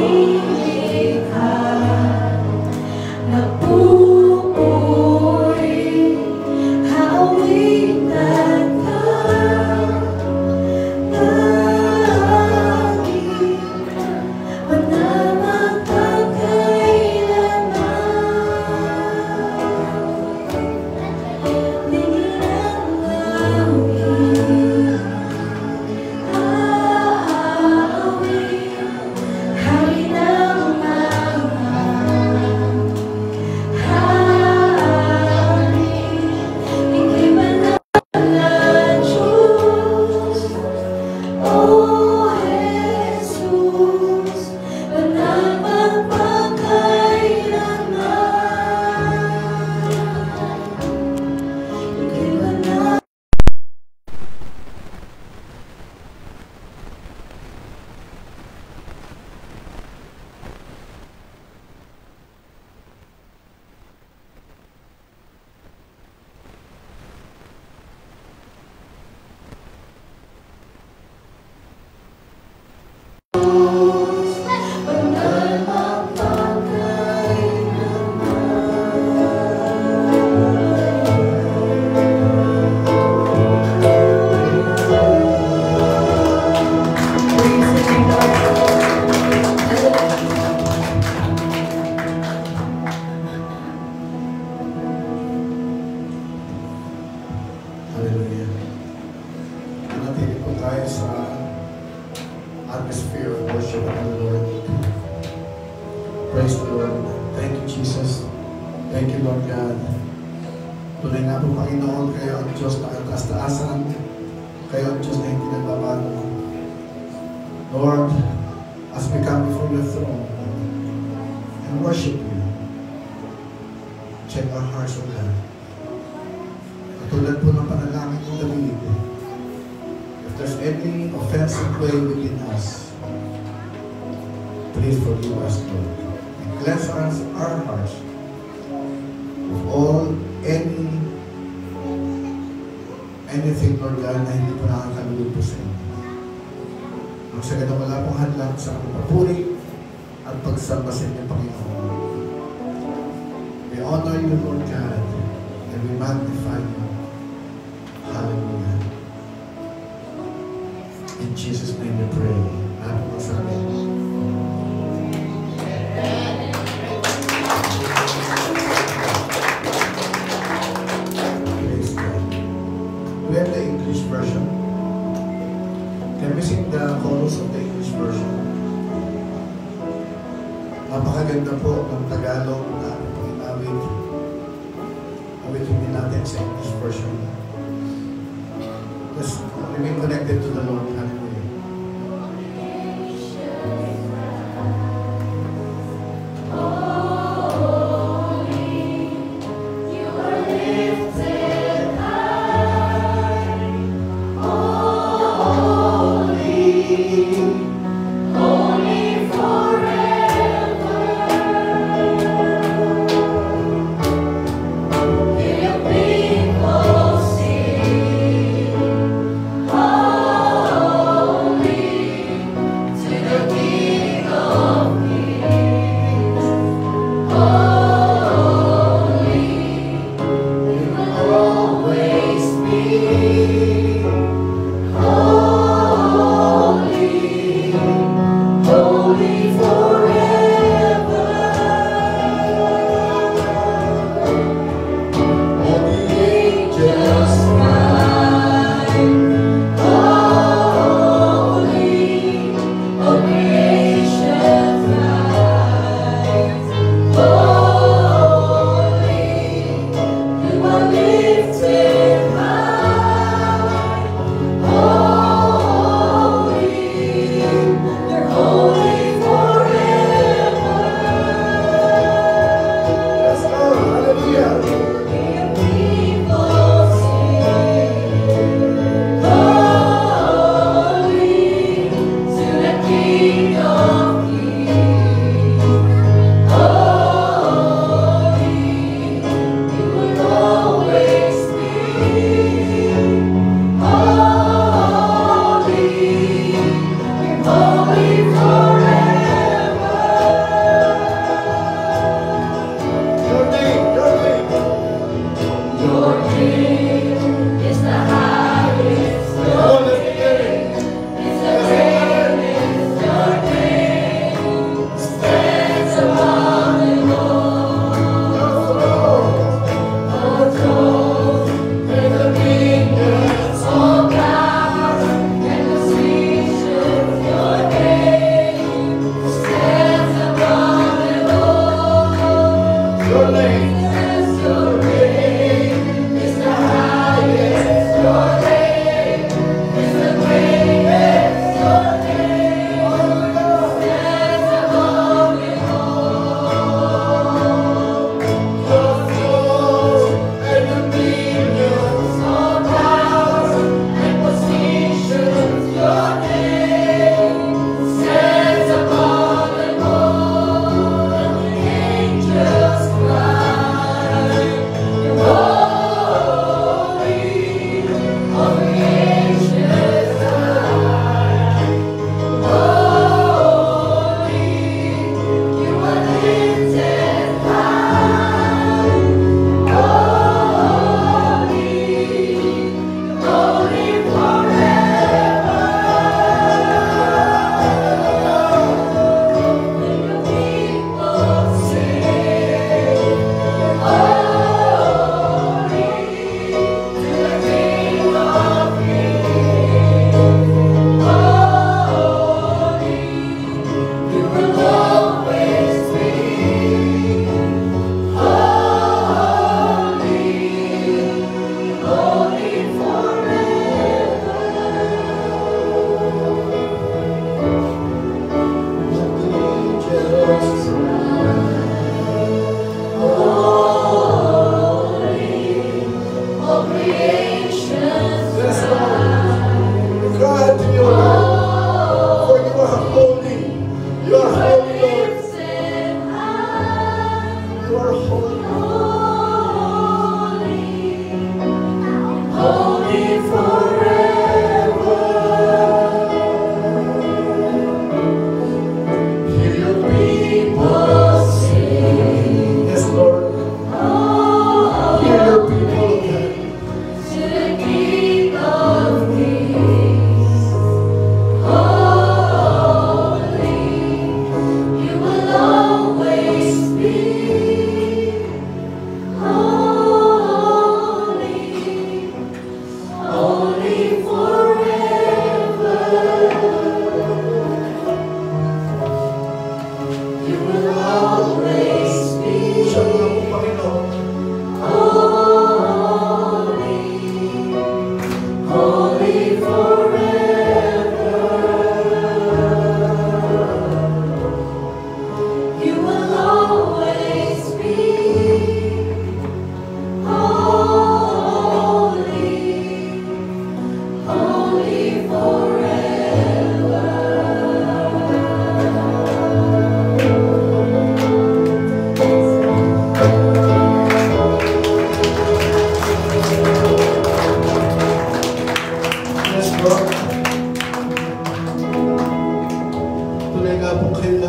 Oh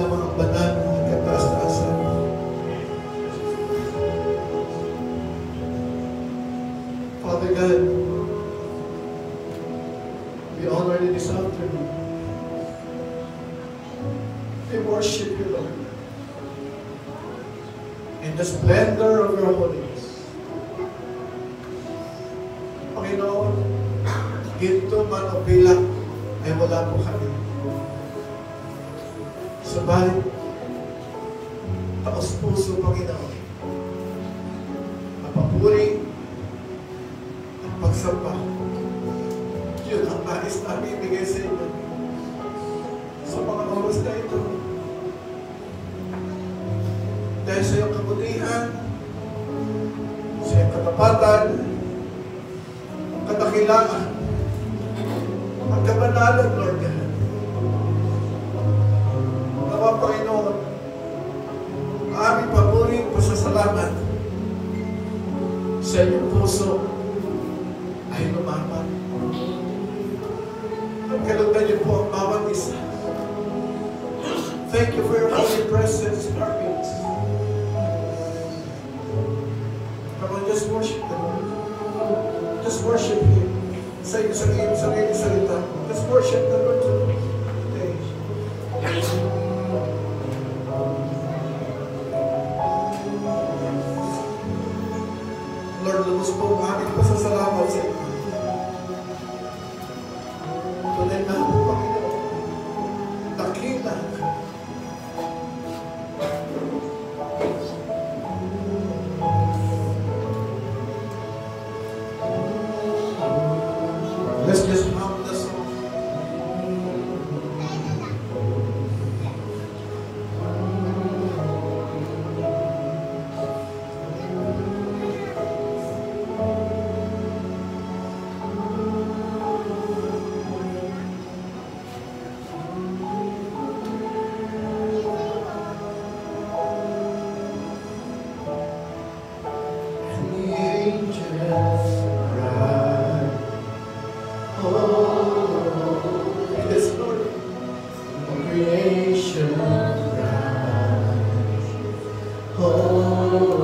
mga banal at kataas-taasan. Father God, we honor you this afternoon. We worship you, Lord, in the splendor of your holiness. Panginoon, ginto man o pilak ay wala po kami. Subalit, taos puso, Panginoon, mapapuri at pagsamba. Yun ang nais namin ibigay sa inyo sa mga oras na ito. Dahil sa iyong kabutihan, sa iyong katapatan, ang kadakilaan, ang kabanalan, Lord God. Nawa, Panginoon, ang aming paboring pasasalamat sa inyong puso ay lumaman. At kalugdan niyo po ang bawat isa. Thank you for your holy presence in our midst. Come on, just worship the Lord. Just worship Him. Sa iyong sarili salita. Just worship the Lord today. Lord, lubos po ang aming pasasalamat sa inyo. Tunay na po, Panginoon. Dakila. Let's just hum the song. And the angels cry, oh, yes, Lord. All creation cries, holy,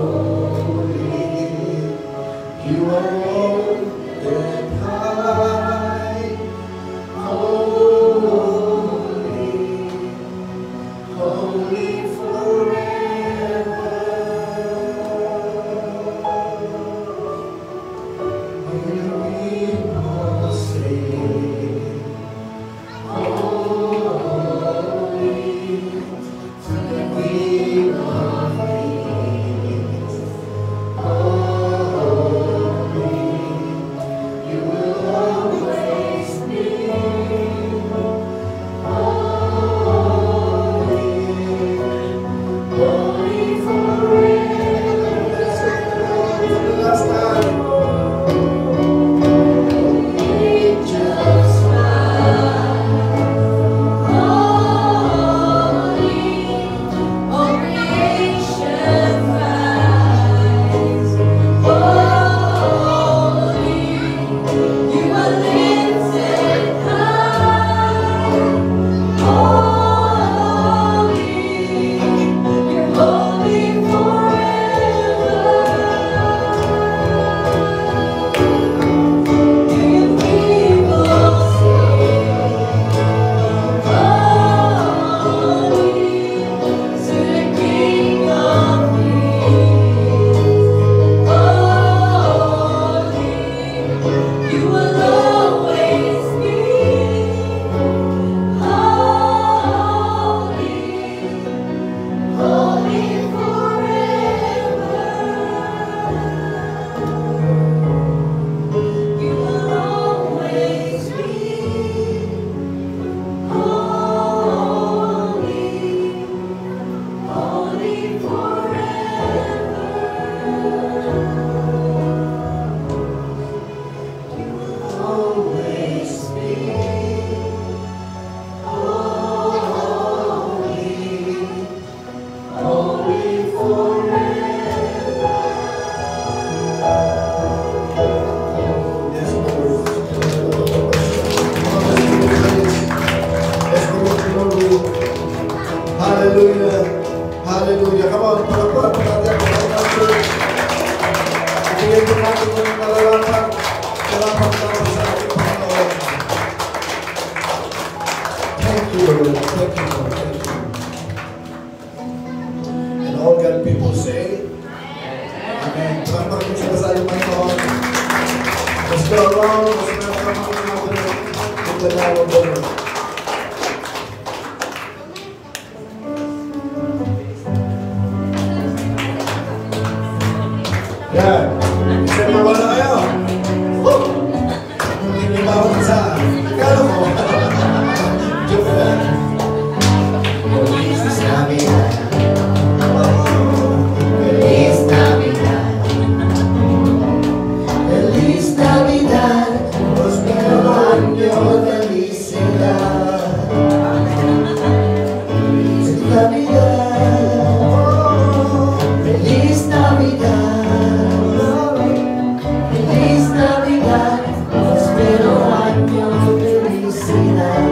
you are lifted high, holy, holy forever. And we all sing, holy, to the King of Kings. Holy, you will always be. Holy, Hallelujah. Hallelujah. Come on, palakpakan po natin ang mga church. Ibigay po natin ng malalaman. Salamat naman sa ating Panginoon. Thank you, Lord. Thank you, Lord. Thank you. And all God people say, Amen. Salamat po sa ating Panginoon. Let's go around. Let's go around. In the name of the Lord. Yan. December 1 na kayo. Woo! Hindi ba ako sa regalo mo? Joke lang. Feliz Navidad. Feliz Navidad. Feliz Navidad. Prospero año de felicidad. Feliz Navidad. Feliz Navidad. Feliz Navidad. Prospero año de felicidad.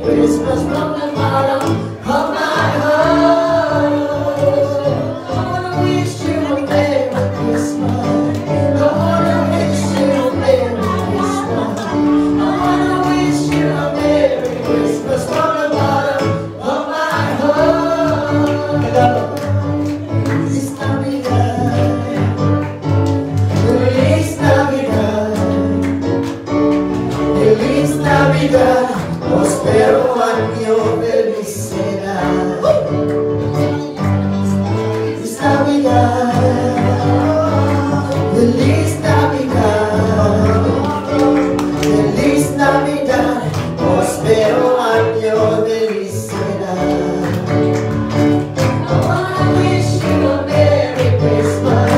Christmas from the bottom of my heart. I wanna wish you a Merry Christmas. I wanna wish you a Merry Christmas. I wanna wish you a Merry Christmas from the bottom of my heart. Feliz Navidad. Feliz Navidad. Feliz Navidad. Prospero año de felicidad. Feliz Navidad. Feliz Navidad. Feliz Navidad. Prospero año de felicidad. I wanna wish you a Merry Christmas.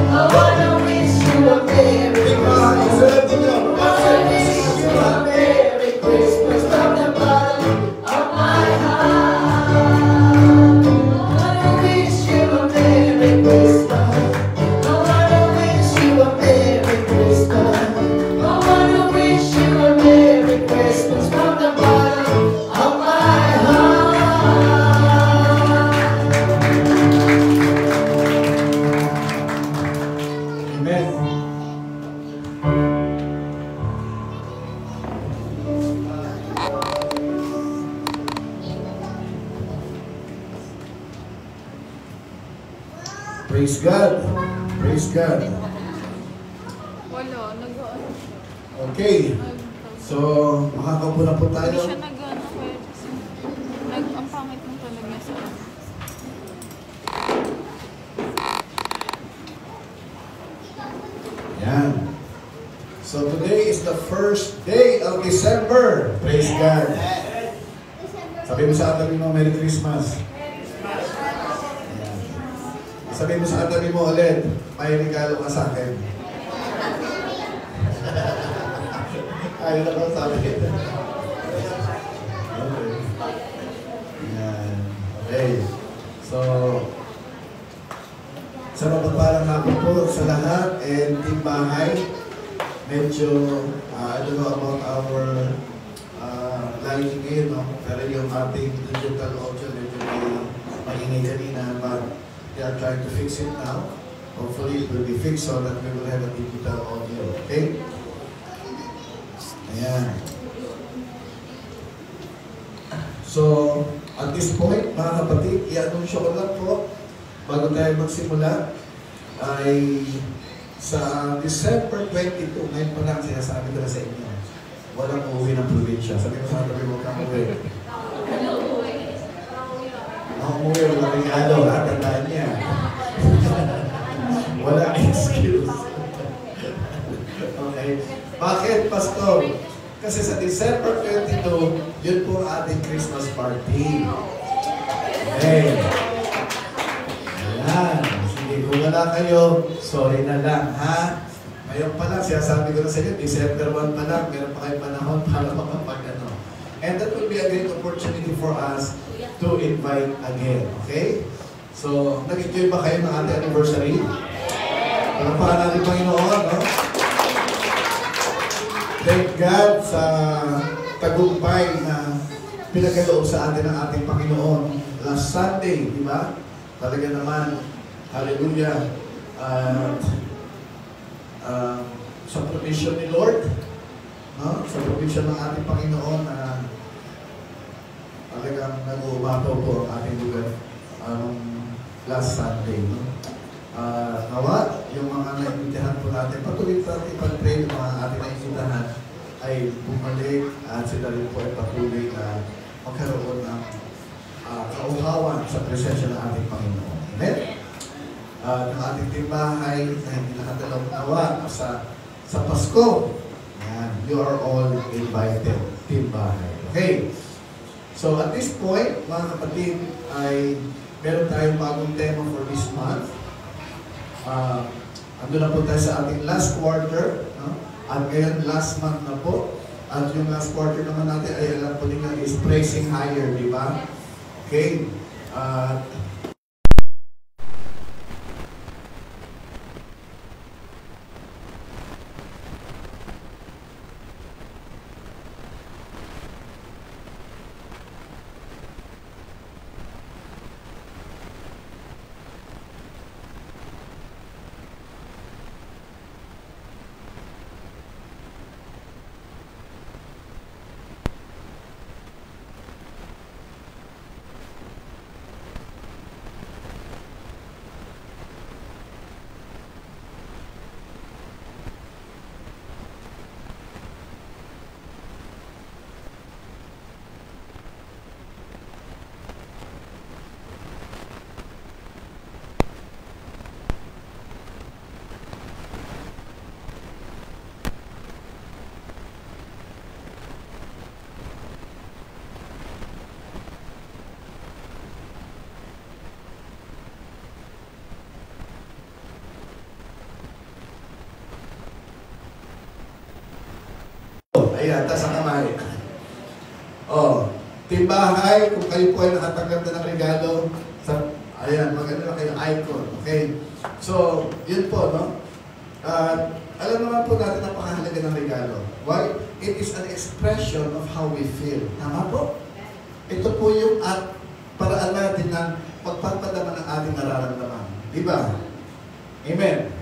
I wanna wish you a Merry Christmas. I wanna wish you a Merry Christmas from the bottom of my heart. I wanna wish you a Merry Christmas. I wanna wish you a Merry Christmas. I wanna wish you a Merry Christmas from the bottom of my heart. Amen. Praise God. Praise God. Wala, nag-ano siya. Okay. So, makakaupo na po Hindi tayo. siya nag-ano kaya kasi ang pangit ng talaga niya sa Yan. So, today is the first day of December. Praise God. Sabi mo sa katabi mo, Merry Christmas. Yan. Sabi mo sa katabi mo ulit, may regalo ka sa akin. Ayaw na kong sabi. Okay. Yan. Okay. So, sa mapagpalang hapon po sa lahat and team bahay, medyo, I don't know about our lighting ngayon, no? Pero yung ating digital audio, medyo maingay kanina, but they are trying to fix it now. Hopefully, it will be fixed so that we will have a digital audio. Okay? Ayan. So, at this point, mga kapatid, i-anunsyo ko lang po, bago tayo magsimula, ay sa December 22, ngayon pa lang sinasabi ko na sa inyo, walang uuwi ng probinsya. Sabi ko sa tabi mo kang uuwi. Ang umuwi, walang regalo, ha? Tandaan niya. Walang excuse. Okay. Bakit, Pastor? Kasi sa December 22, yun po ang ating Christmas party. Okay. Ayan. Sige, kung wala kayo, sorry na lang, ha? Ngayon pa lang, sinasabi ko na sa inyo, December 1 pa lang, meron pa kayong panahon para makapag-ano. And that will be a great opportunity for us to invite again, okay? So, nag-enjoy ba kayo ng ating anniversary? ating Panginoon, no? Thank God sa tagumpay na pinagkaloob sa atin ng ating Panginoon last Sunday, di ba? Talaga naman, hallelujah. Sa provision ni Lord, no? Sa provision ng ating Panginoon na talagang nag-uumapaw po ang ating lugar last Sunday. No? Nawa, yung mga naimbitahan po natin, patuloy natin ipag-pray yung mga ating naimbitahan ay bumalik at sila rin po ay patuloy na magkaroon ng kauhawan sa presensya ng ating Panginoon. Amen? Ng ating timbahay na hindi nakatalaw nawa sa Pasko. Yan, you are all invited, timbahay. Okay? So at this point, mga kapatid, ay meron tayong bagong tema for this month. Ando na po tayo sa ating last quarter. No? At ngayon, last month na po. At yung last quarter naman natin ay alam po nila is praising higher, di ba? Okay? Ayan, taas ang kamay. Timbahay, kung kayo po ay nakatanggap na ng regalo, ayan, maganda na kayong icon. Okay? So, yun po, no? Alam naman po natin napakahalaga ng regalo. Why? It is an expression of how we feel. Tama po? Ito po yung paraan natin ng pagpapadaman ng ating nararamdaman. Diba? Amen?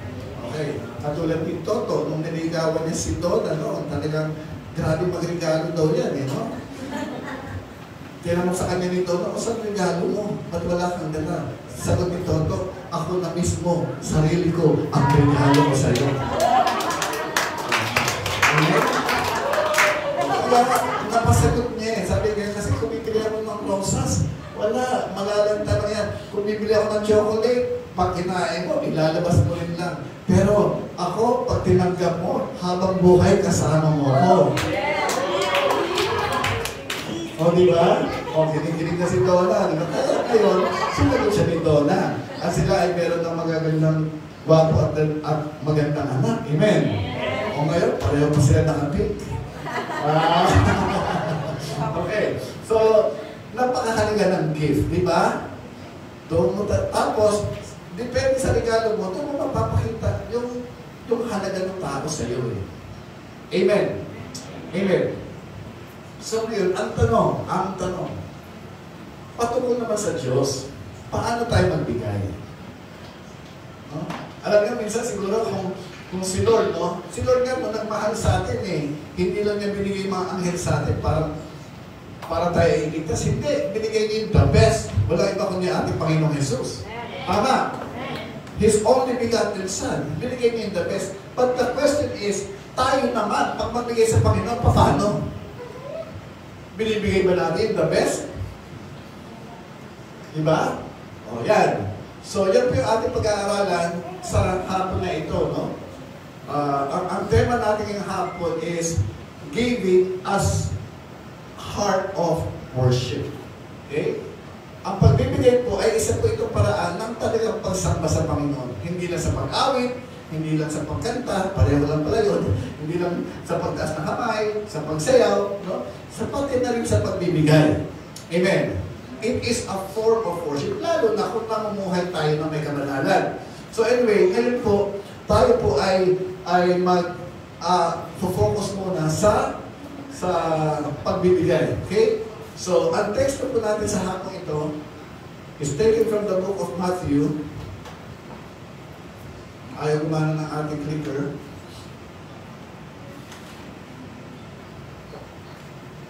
Okay. Katulad ni Toto, nung niligawan niya si Donna, no? Talagang grabe magregalo daw yan, no? Tinanong sa kanya ni Toto, saan regalo mo? Ba't wala kang dala? Sagot ni Toto, ako na mismo, sarili ko, ang regalo ko sa iyo. Amen? Kaya, napasagot niya eh. Sabi niya, kasi kung bibili ako ng rosas, wala, malalanta na yan. Kung bibili ako ng chocolate, pag kinain mo, ilalabas mo rin lang. Pero ako, pag tinanggap mo, habang buhay, kasama mo ako. O, di ba? O, kinikinig na si Donna. Di ba? Kaya ngayon, sinagot siya ni Donna. At sila ay meron ng magagandang gwapo at magandang anak. Amen? O ngayon, pareho pa sila nakapit. Okay. So, napakahalaga ng gift. Di ba? Tapos, depende sa regalo mo, doon mo mapapakita yung halaga ng tao sa iyo. Eh. Amen? Amen? So ngayon, ang tanong, patungkol naman sa Diyos, paano tayo magbigay? No? Alam nga, minsan siguro kung si Lord, no? Si Lord nga nagmahal sa atin eh. Hindi lang niya binigay mga anghel sa atin para tayo iligtas. Hindi, binigay niya yung the best. Wala iba kundi ating Panginoong Jesus. Tama? His only begotten Son. Binigay niya yung the best. But the question is, tayo naman, pag magbigay sa Panginoon, paano? Binibigay ba natin the best? Diba? O, yan. So, yan po yung ating pag-aaralan sa hapon na ito, no? Ang tema natin yung hapon is giving us heart of worship. Okay? Ang pagbibigay po ay isa po itong paraan ng talagang pagsamba sa Panginoon. Hindi lang sa pag-awit, hindi lang sa pagkanta, pareho lang pala yun. Hindi lang sa pagtaas ng kamay, sa pagsayaw, no? Sa pati na rin sa pagbibigay. Amen. It is a form of worship, lalo na kung namumuhay tayo na may kabanalan. So anyway, ngayon po, tayo po ay focus muna sa pagbibigay. Okay? So, ang text po natin sa hapon ito is taken from the book of Matthew. Ayaw gumana ng ating clicker.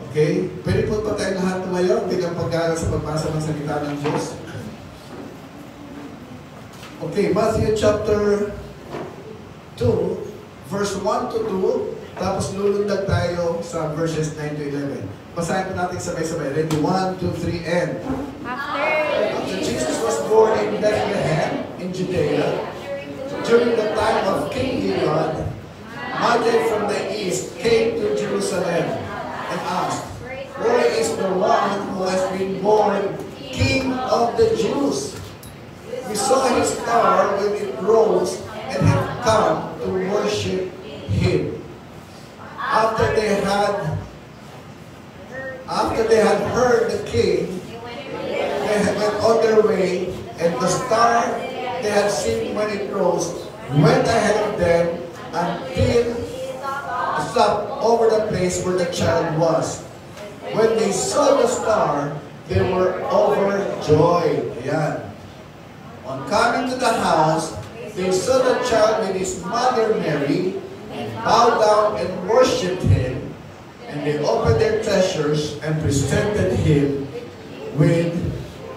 Okay? Pwede po ba tayong lahat tumayo bilang pag-aaral sa pagbasa ng salita ng Diyos? Okay, Matthew chapter 2, verse 1 to 2, tapos lulundag tayo sa verses 9 to 11. Basahin po natin sabay-sabay. Ready? 1, 2, 3, and... After Jesus was born in Bethlehem, in Judea, during the time of King Herod, Magi from the east came to Jerusalem and asked, "Where is the one who has been born King of the Jews? We saw his star when it rose and have come to worship him." After they had heard the king, they went on their way, and the star they had seen when it rose went ahead of them until it stopped over the place where the child was. When they saw the star, they were overjoyed. Ayan. On coming to the house, they saw the child with his mother Mary, and bowed down and worshipped him. And they opened their treasures and presented him with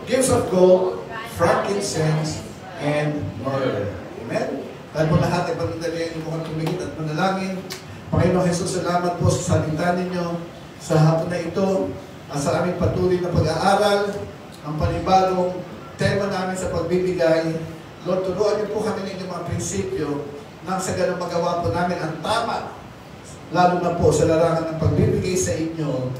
gifts of gold, frankincense, and myrrh. Amen? Dahil po lahat ay panandalian yung mukhang tumingin at manalangin. Panginoon Jesus, salamat po sa salita ninyo sa hapon na ito, sa aming patuloy na pag-aaral, ang panibagong tema namin sa pagbibigay. Lord, turuan niyo po kami ng inyong mga prinsipyo nang sa ganun magawa po namin ang tama, lalo na po sa larangan ng pagbibigay sa inyo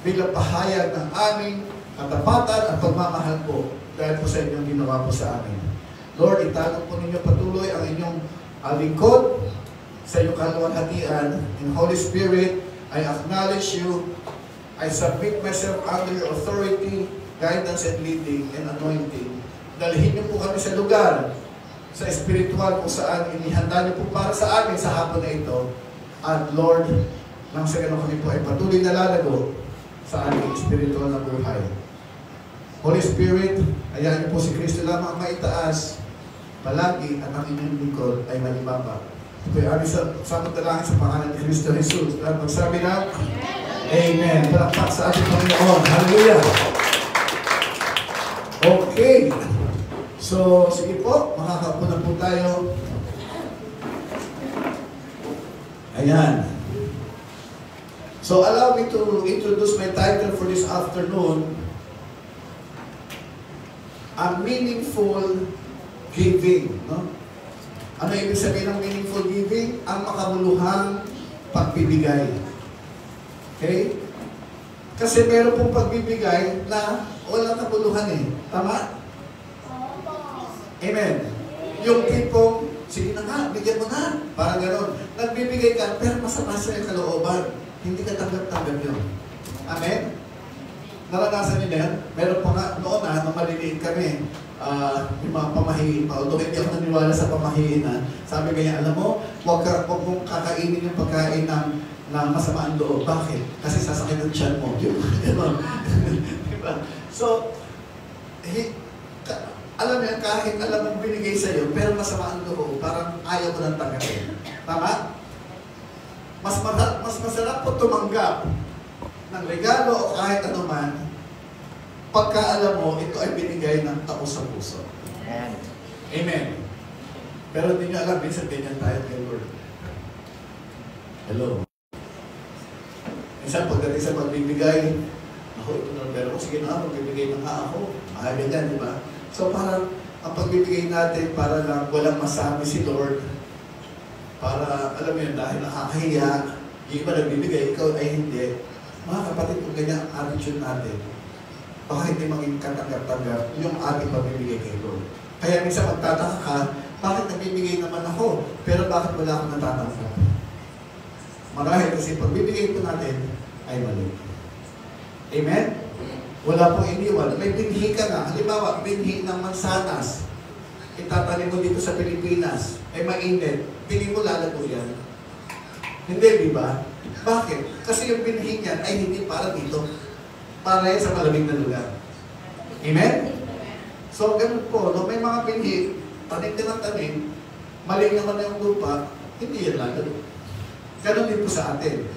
bilang pahayag ng aming katapatan at pagmamahal po dahil po sa inyong ginawa po sa amin. Lord, itago po ninyo patuloy ang inyong lingkod sa iyong kaluwalhatian. In Holy Spirit, I acknowledge you. I submit myself under your authority, guidance, and leading, and anointing. Dalhin niyo po kami sa lugar, sa espiritual kung saan inihanda niyo po para sa amin sa hapon na ito. At Lord, nang sa ganun kami po ay patuloy na lalago sa aming espiritual na buhay. Holy Spirit, ayahan niyo po si Kristo lamang ang maitaas palagi at ang inyong lingkod ay malibaba. Ito ay aming samot-dalangin sa pangalan ni Kristo Jesus. At magsabi na, Amen. Palakpak sa ating Panginoon. Hallelujah. Okay. So, sige po, makakaupo na po tayo. Ayan. So, allow me to introduce my title for this afternoon. A meaningful giving. No? Ano ibig sabihin ng meaningful giving? Ang makabuluhang pagbibigay. Okay? Kasi meron pong pagbibigay na walang kabuluhan eh. Tama? Amen. Yung tipong, sige na nga, bigyan mo na. Parang gano'n. Nagbibigay ka, pero masama sa yung kalooban. Hindi ka tanggap-tanggap yun. Amen? Naranasan niyo yan? Meron pa nga, noon nung maliliit kami, yung mga pamahiin pa. Although hindi ako naniwala sa pamahiin na, sabi kanya, alam mo, huwag mong kakainin yung pagkain ng masama ang loob. Bakit? Kasi sasakit ang tiyan mo. Diba? So, alam mo yan, kahit alam mong binigay sa'yo, pero masama ang loob, parang ayaw ko nang tanggapin. Tama? Mas masarap po tumanggap ng regalo o kahit anuman, pagka alam mo, ito ay binigay ng tao sa puso. Amen. Amen. Pero hindi nyo alam, minsan ganyan tayo kay Lord. Hello. Minsan pagdating sa pagbibigay, ako ito na, pero sige na, magbibigay na nga ako. Mahal yan, di ba? So parang ang pagbibigay natin para lang walang masabi si Lord. Para, alam mo yun, dahil nakakahiya, yung iba nagbibigay, ikaw ay hindi. Mga kapatid, kung ganyan ang attitude natin, baka hindi maging katanggap-tanggap yung ating pagbibigay kay Lord. Kaya minsan magtataka ka, bakit nagbibigay naman ako, pero bakit wala akong natatanggap? Marahil kasi pagbibigay po natin ay mali. Amen? Wala pong iniwan. May binhi ka na. Halimbawa, binhi ng mansanas. itatanim mo dito sa Pilipinas, ay mainit, tingin mo lalago yan? Hindi, di ba? Bakit? Kasi yung binhi niyan ay hindi para dito. Para yan sa malamig na lugar. Amen? So, ganun po, no? May mga binhi, tanim din ang tanim, mali naman na yung lupa, hindi yan lalago. Ganun din po sa atin.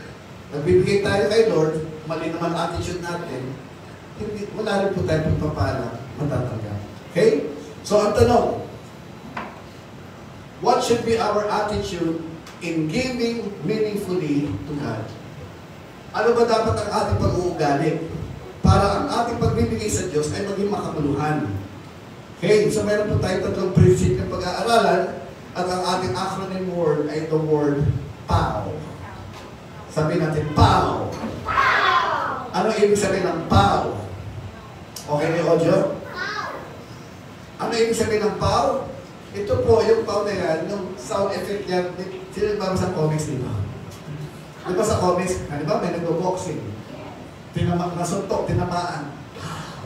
Nagbibigay tayo kay Lord, mali naman attitude natin, hindi, wala rin po tayo pagpapala, matatanggap. Okay? So, ang tanong, what should be our attitude in giving meaningfully to God? Ano ba dapat ang ating pag-uugali para ang ating pagbibigay sa Diyos ay maging makabuluhan? Okay, so meron po tayo tatlong prinsipyo ng pag-aaralan at ang ating acronym word ay the word POW. Sabi natin, POW. Ano ibig sabihin ng POW? Okay na yung audio? Ano ibig sabihin ng POW? Ito po, yung POW na yan, yung sound effect yan, sino ba sa comics dito? Di ba sa comics, di ba may nag-boxing? Nasuntok, tinamaan.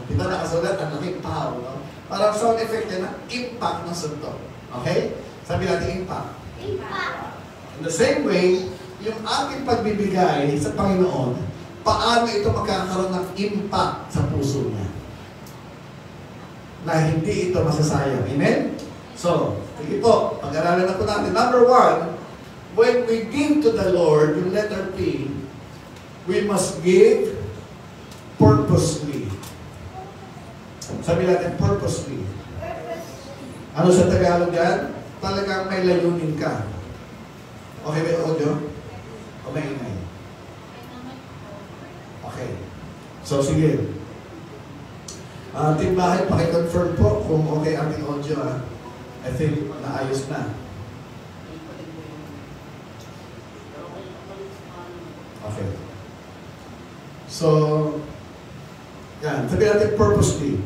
Di ba nakasulat, ang laking POW, no? Parang sound effect yan, impact ng suntok. Okay? Sabi natin impact. In the same way, yung ating pagbibigay sa Panginoon, paano ito magkakaroon ng impact sa puso niya? Na hindi ito masasayang. Amen? So, sige po, pag-aralan na po natin. Number one, when we give to the Lord, yung letter P, we must give purposely. Sabi natin, purposely. Ano sa Tagalog yan? Talagang may layunin ka. Okay ba yung audio? O may ingay? Okay. So, sige. Team bahay, pakiconfirm po kung okay ang ating audio. I think naayos na. Okay. So, yan. Sabi natin purposely.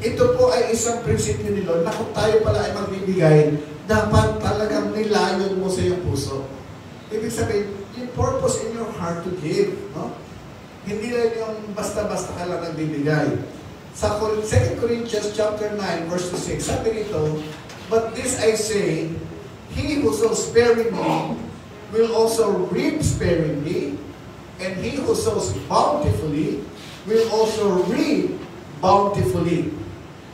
Ito po ay isang prinsipyo ni Lord na kung tayo pala ay magbibigay, dapat talagang nilayon mo sa iyong puso. Ibig sabihin, yung purpose in your heart to give. No? Hindi lang yung basta-basta ka lang nagbibigay. Sa 2 Corinthians chapter 9, verse 6, sabi nito, but this I say, he who sows sparingly will also reap sparingly, and he who sows bountifully will also reap bountifully.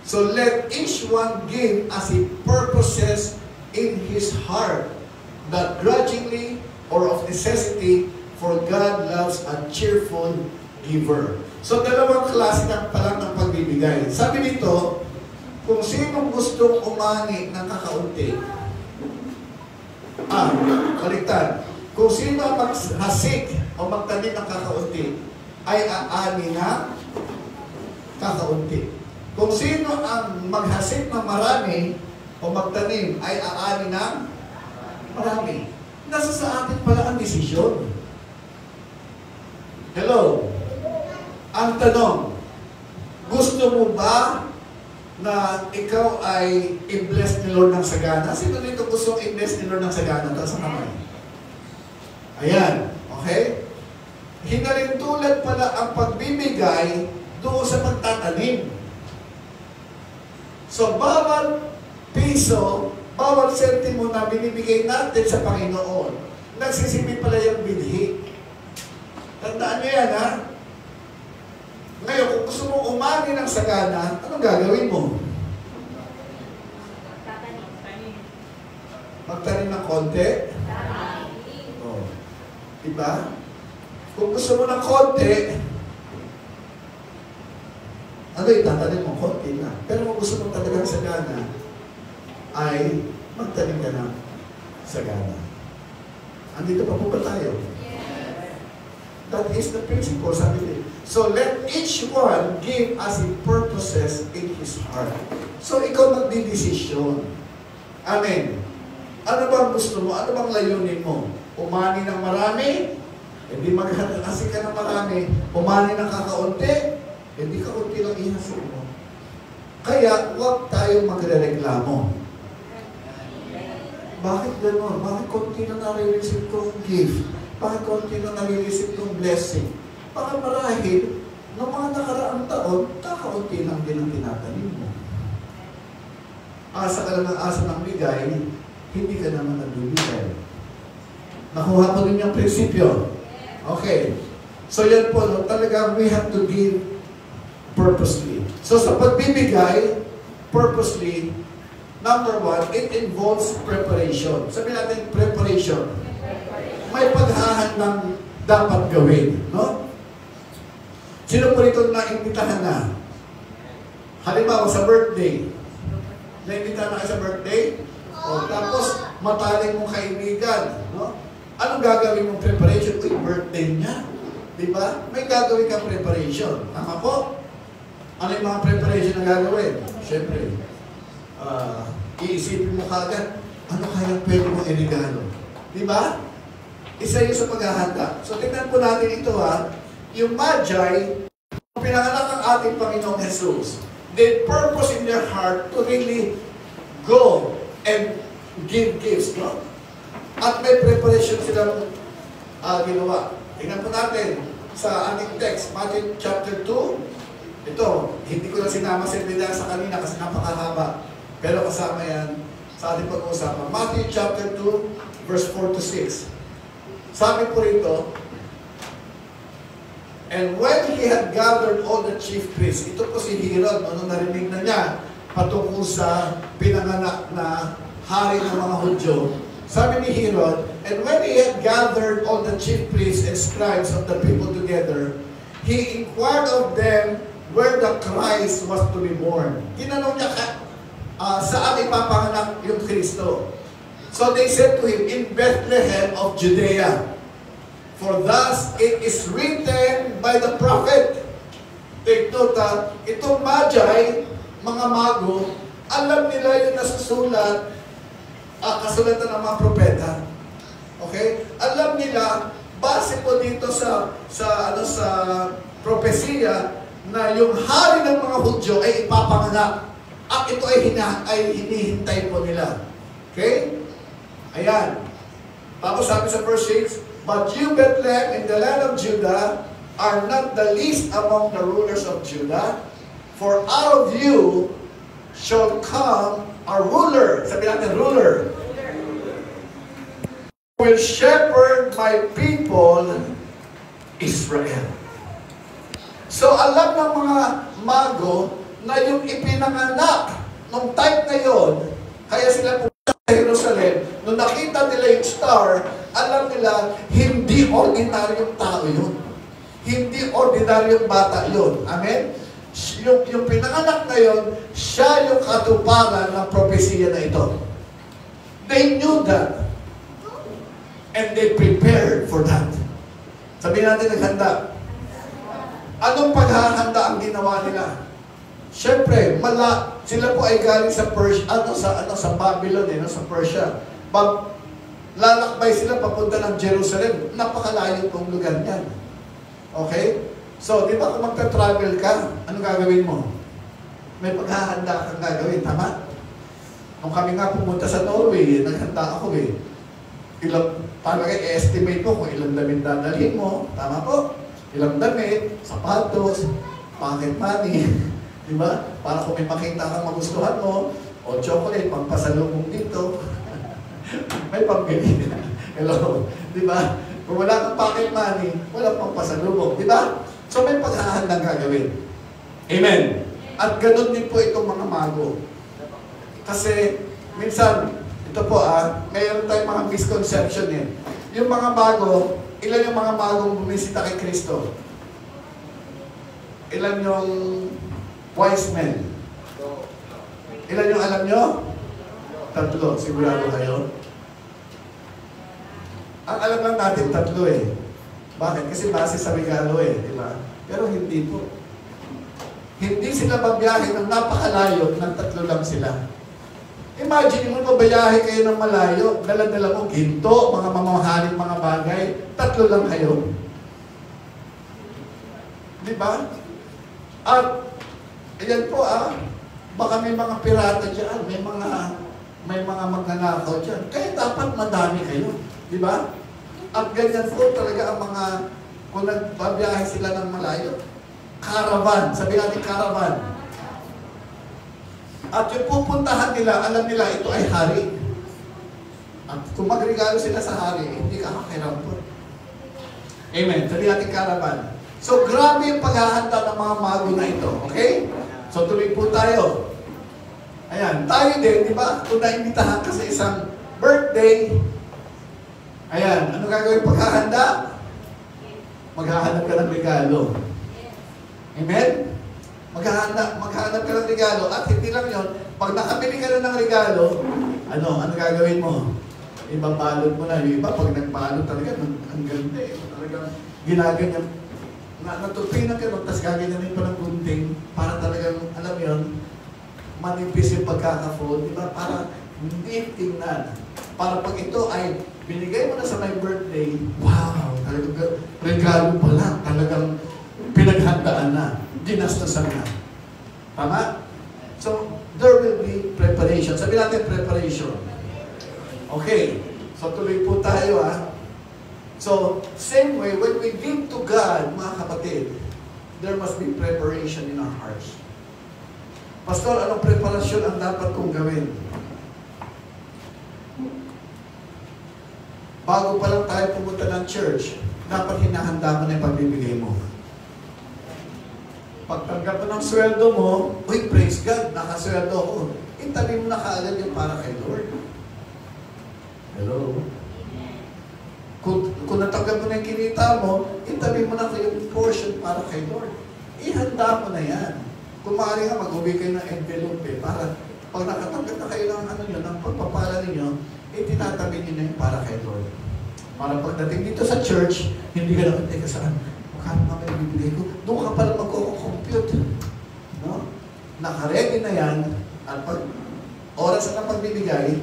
So let each one give as he purposes in his heart, not grudgingly or of necessity, for God loves a cheerful giver. So dalawang klase ng palang ng pagbibigay. Sabi dito, kung sinong gustong umani ng kakaunti, baliktad. Kung sino ang maghasik o magtanim ng kakaunti, ay aani na kakaunti. Kung sino ang maghasik ng marami o magtanim, ay aani ng marami. Nasa sa atin pala ang desisyon. Hello? Ang tanong, gusto mo ba na ikaw ay i-bless ni Lord ng sagana? Sino dito gusto i-bless ni Lord ng sagana? Taas ang kamay. Ayan. Okay? Hinalintulad pala ang pagbibigay doon sa pagtatanim. So, bawat piso, bawat sentimo na binibigay natin sa Panginoon, nagsisipin pala yung binhi. Tandaan niyo yan, ha? Ngayon, kung gusto mo umani ng sagana, anong gagawin mo? Magtanim ng konti? Oh. Diba? Kung gusto mo ng konti, ano itatanim mo? Konti na. Pero kung gusto mo talagang sagana, ay magtanim ka ng sagana. Andito pa po ba tayo? That is the principle, sabi din. So let each one give as he purposes in his heart. So ikaw magdidesisyon. Amen. Ano bang gusto mo? Ano bang layunin mo? Umani ng marami? Hindi maghasik ka ng marami. Umani ng kakaunti? Hindi kaunti lang ihasik mo. Kaya huwag tayong magre-reklamo. Bakit gano'n? Bakit konti na nare-receive kong gift? Bakit konti na nare-receive kong blessing? Baka marahil, noong mga nakaraang taon, kakaunti lang din ang tinatanim mo. asa ka lang ng asa ng bigay, hindi ka naman nagbibigay. Nakuha mo din yung prinsipyo. Okay. So yan po, no, talaga we have to give purposely. So sa pagbibigay, purposely, number one, it involves preparation. Sabi natin, preparation. May paghahandang dapat gawin, no? Sino po rito na-imbitahan na? Halimbawa, sa birthday. Na-imbitahan na kayo sa birthday? O, tapos, mataling mong kaibigan, no? Anong gagawin mong preparation? Uy, birthday niya. Diba? May gagawin kang preparation. Tama po? Ano yung mga preparation na gagawin? Siyempre, iisipin mo kagad, ano kaya pwede mong irigalo? Diba? Isa yun sa paghahanda. So, tingnan po natin ito yung Magi, pinanganak ng ating Panginoong Jesus, they purpose in their heart to really go and give gifts, no? At may preparation silang ginawa. Tingnan po natin sa ating text, Matthew chapter 2. Ito, hindi ko na sinama sa video sa kanina kasi napakahaba. Pero kasama yan sa ating pag-uusapan. Matthew chapter 2, verse 4 to 6. Sabi po rito, and when he had gathered all the chief priests, ito po si Herod, nung narinig na niya patungkol sa pinanganak na hari ng mga Hudyo. Sabi ni Herod, and when he had gathered all the chief priests and scribes of the people together, he inquired of them where the Christ was to be born. Tinanong niya saan ipapanganak yung Kristo. So they said to him, in Bethlehem of Judea. For thus it is written by the prophet. Take note, itong Magi, mga mago, alam nila yung nasusulat, kasulatan ng mga propeta. Okay? Alam nila, base po dito sa propesiya, na yung hari ng mga Hudyo ay ipapanganak. At ito ay hinihintay po nila. Okay? Ayan. Tapos sabi sa verse 6, but you, Bethlehem, in the land of Judah, are not the least among the rulers of Judah, for out of you shall come a ruler. Sabi natin, ruler. Will shepherd my people, Israel. So alam ng mga mago na yung ipinanganak nung type na yon, kaya sila pumunta sa Jerusalem, nung nakita nila yung star, alam nila, hindi ordinaryong tao yun. Hindi ordinaryong bata yun. Amen? Yung pinanganak na yun, siya yung katuparan ng propesiya na ito. They knew that. And they prepared for that. Sabihin natin, naghanda. Anong paghahanda ang ginawa nila? Siyempre, sila po ay galing sa Persia, sa Babylon, sa Persia. Lalakbay sila papunta ng Jerusalem. Napakalayo pong lugar niyan. Okay? So, di ba kung magta-travel ka, ano gagawin mo? May paghahanda kang gagawin, tama? Nung kami nga pumunta sa Norway, naghanda ako talaga i-estimate mo kung ilang damit dadalhin mo, tama po? Ilang damit, sapatos, pocket money, di ba? Para kung may makita kang magustuhan mo, o chocolate, pampasalubong dito, may pambili. Hello, di ba? Kung wala kang pocket money, wala pang pasalubong, di ba? So may paghahandang gagawin. Amen. At ganun din po itong mga mago. Kasi minsan, ito po mayroon tayong mga misconception eh. Yung mga mago, ilan yung mga magong bumisita kay Kristo? Ilan yung wise men? Ilan yung alam nyo? 3. Sigurado kayo? Ang alam lang natin 3 eh. Bakit? Kasi base sa regalo eh, di ba? Pero hindi po. Hindi sila magbiyahe ng napakalayo ng 3 lang sila. Imagine mo, mabayahe kayo ng malayo, dala-dala mo ginto, mga mamahaling mga bagay, 3 lang kayo. Di ba? At, ayan po baka may mga pirata dyan, may mga magnanakaw dyan. Kaya dapat madami kayo. Di ba? At ganyan po talaga ang mga, kung nagbabiyahe sila ng malayo, caravan, sabi natin caravan. At yung pupuntahan nila, alam nila ito ay hari. At kung magregalo sila sa hari, hindi ka kakirampot. Amen. Sabi natin karaban. So, grabe yung paghahanda ng mga mago na ito. Okay? So, tuloy po tayo. Ayan. Tayo din, di ba? Kung naimbitahan ka sa isang birthday, ayan. Ano gagawin paghahanda? Maghahanap ka ng regalo. Amen? Maghahanap ka ng regalo. At hindi lang yun, pag nakabili ka na ng regalo, ano gagawin mo? Ibabalot mo na. Yung iba, pag nagbalot talaga, ang ganda eh. Talagang ginaganyan. Natutupinan ka, tapos gaganyanin pa ng gunting para talagang, alam yun, manipis yung pagkaka-fold. Diba? Para hindi tingnan. Para pag ito ay binigay mo na sa my birthday, wow, talagang regalo pa lang. Talagang pinaghandaan na. Ginastosan na. Tama? So, there will be preparation. Sabi natin preparation. Okay. So, tuloy po tayo So, same way, when we give to God, mga kapatid, there must be preparation in our hearts. Pastor, anong preparasyon ang dapat kong gawin? Bago pa lang tayo pumunta ng church, dapat hinahanda mo na yung pagbibigay mo. Pagtanggap mo ng sweldo mo, uy, praise God, nakasweldo ako. Itabi mo na kaagad yung para kay Lord. Hello? Kung natanggap mo na yung kinita mo, itabi mo na yung portion para kay Lord. Ihanda mo na yan. Kung maaari nga, mag-uwi kayo ng envelope para pag nakatanggap na kayo ng pagpapala ninyo, tinatabi niyo na yung para kay Lord. Para pagdating dito sa church, hindi ka naman, teka saan? Makano naman yung bibigay ko? Doon ka pala magko-compute. No? Nakaready na yan, at pag oras na pagbibigay,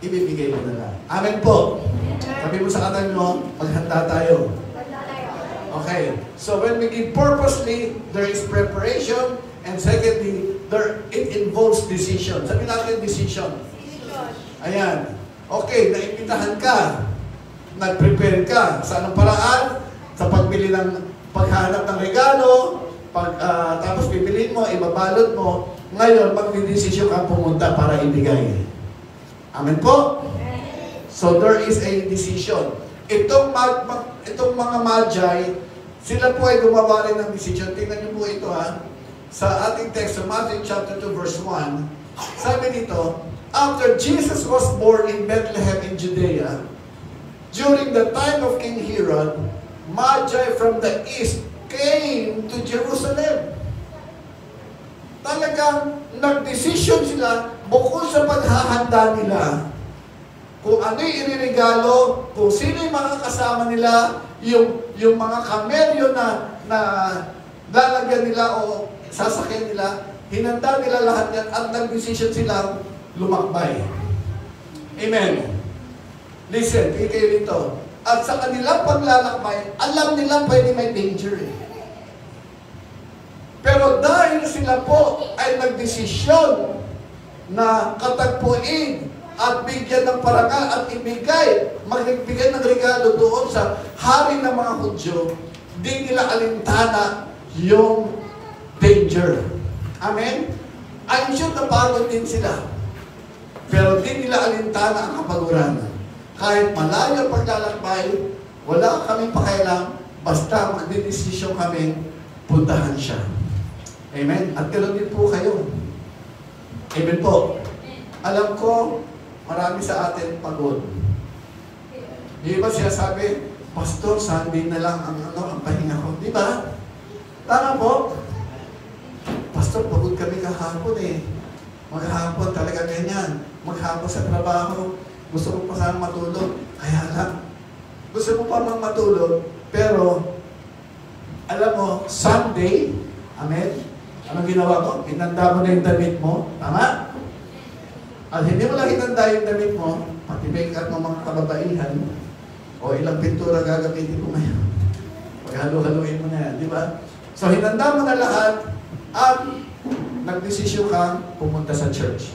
ibibigay mo na lang. Amen po. Sabi mo sa katabi mo, maghanda tayo. Okay. So when we give purposely, there is preparation, and secondly, it involves decision. Sabi natin decision. Ayan. Okay, naimbitahan ka. Nag-prepare ka. Sa anong paraan? Sa pagbili ng paghanap ng regalo, tapos bibilin mo, ibabalot mo. Ngayon, magdidesisyon ka pumunta para ibigay. Amen po? So there is a decision. Itong mga magi, sila po ay gumawa rin ng decision. Tingnan niyo po ito Sa ating text, sa Matthew chapter 2 verse 1, sabi dito, after Jesus was born in Bethlehem in Judea, during the time of King Herod, magi from the east came to Jerusalem. Talagang nagdesisyon sila bukod sa paghahanda nila kung ano yung iriregalo, kung sino yung mga kasama nila, yung mga kamelyo na lalagyan nila o sasakyan nila, hinanda nila lahat yan at nagdesisyon silang lumakbay. Amen. Listen, kayo dito. At sa kanilang paglalakbay, alam nila pwede may danger. Pero dahil sila po ay nagdesisyon na katagpuin at bigyan ng parangal at magbigay ng regalo doon sa hari ng mga Hudyo, di nila alintana yung danger. Amen? I'm sure napagod din sila. Pero di nila alintana ang kapaguran. Kahit malayo ang paglalakbay, wala kaming pakialam, basta magdidesisyon kami, puntahan siya. Amen? At ganoon din po kayo. Amen po. Alam ko, marami sa atin pagod. Di ba siya sabi, Pastor, Sunday na lang ang pahinga ko. Di ba? Tama po. Pastor, pagod kami kahapon Maghapon talaga ganyan. Maghapon sa trabaho. Gusto mo pa sana matulog. Kaya lang. Gusto mo pa mang matulog. Pero, alam mo, Sunday, amen? Anong ginawa mo? Hinanda mo na yung damit mo. Tama? At hindi mo lang hinanda yung damit mo, pati make-up ng mga kababaihan, o ilang pintura gagamitin mo ngayon. Paghalo-haluin mo na yan, di ba? So, hinanda mo na lahat at nagdesisyon ka pumunta sa church.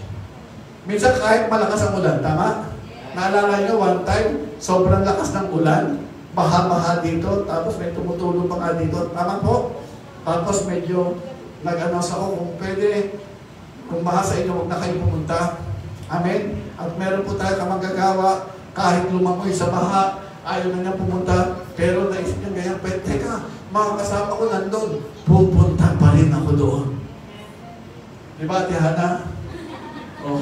Minsan kahit malakas ang ulan, tama? Naalala nyo, one time, sobrang lakas ng ulan, baha-baha dito, tapos may tumutulong pa nga dito. Tama po? Tapos medyo nag-announce ako kung pwede Kung baha sa inyo, huwag na kayo pumunta. Amen? At meron po tayo kamanggagawa, kahit lumangoy sa baha, ayaw na niya pumunta, pero naisip niya ganyan, pero teka, mga kasama ko nandun, pupunta pa rin ako doon. Di ba, Ate Hana? Oh,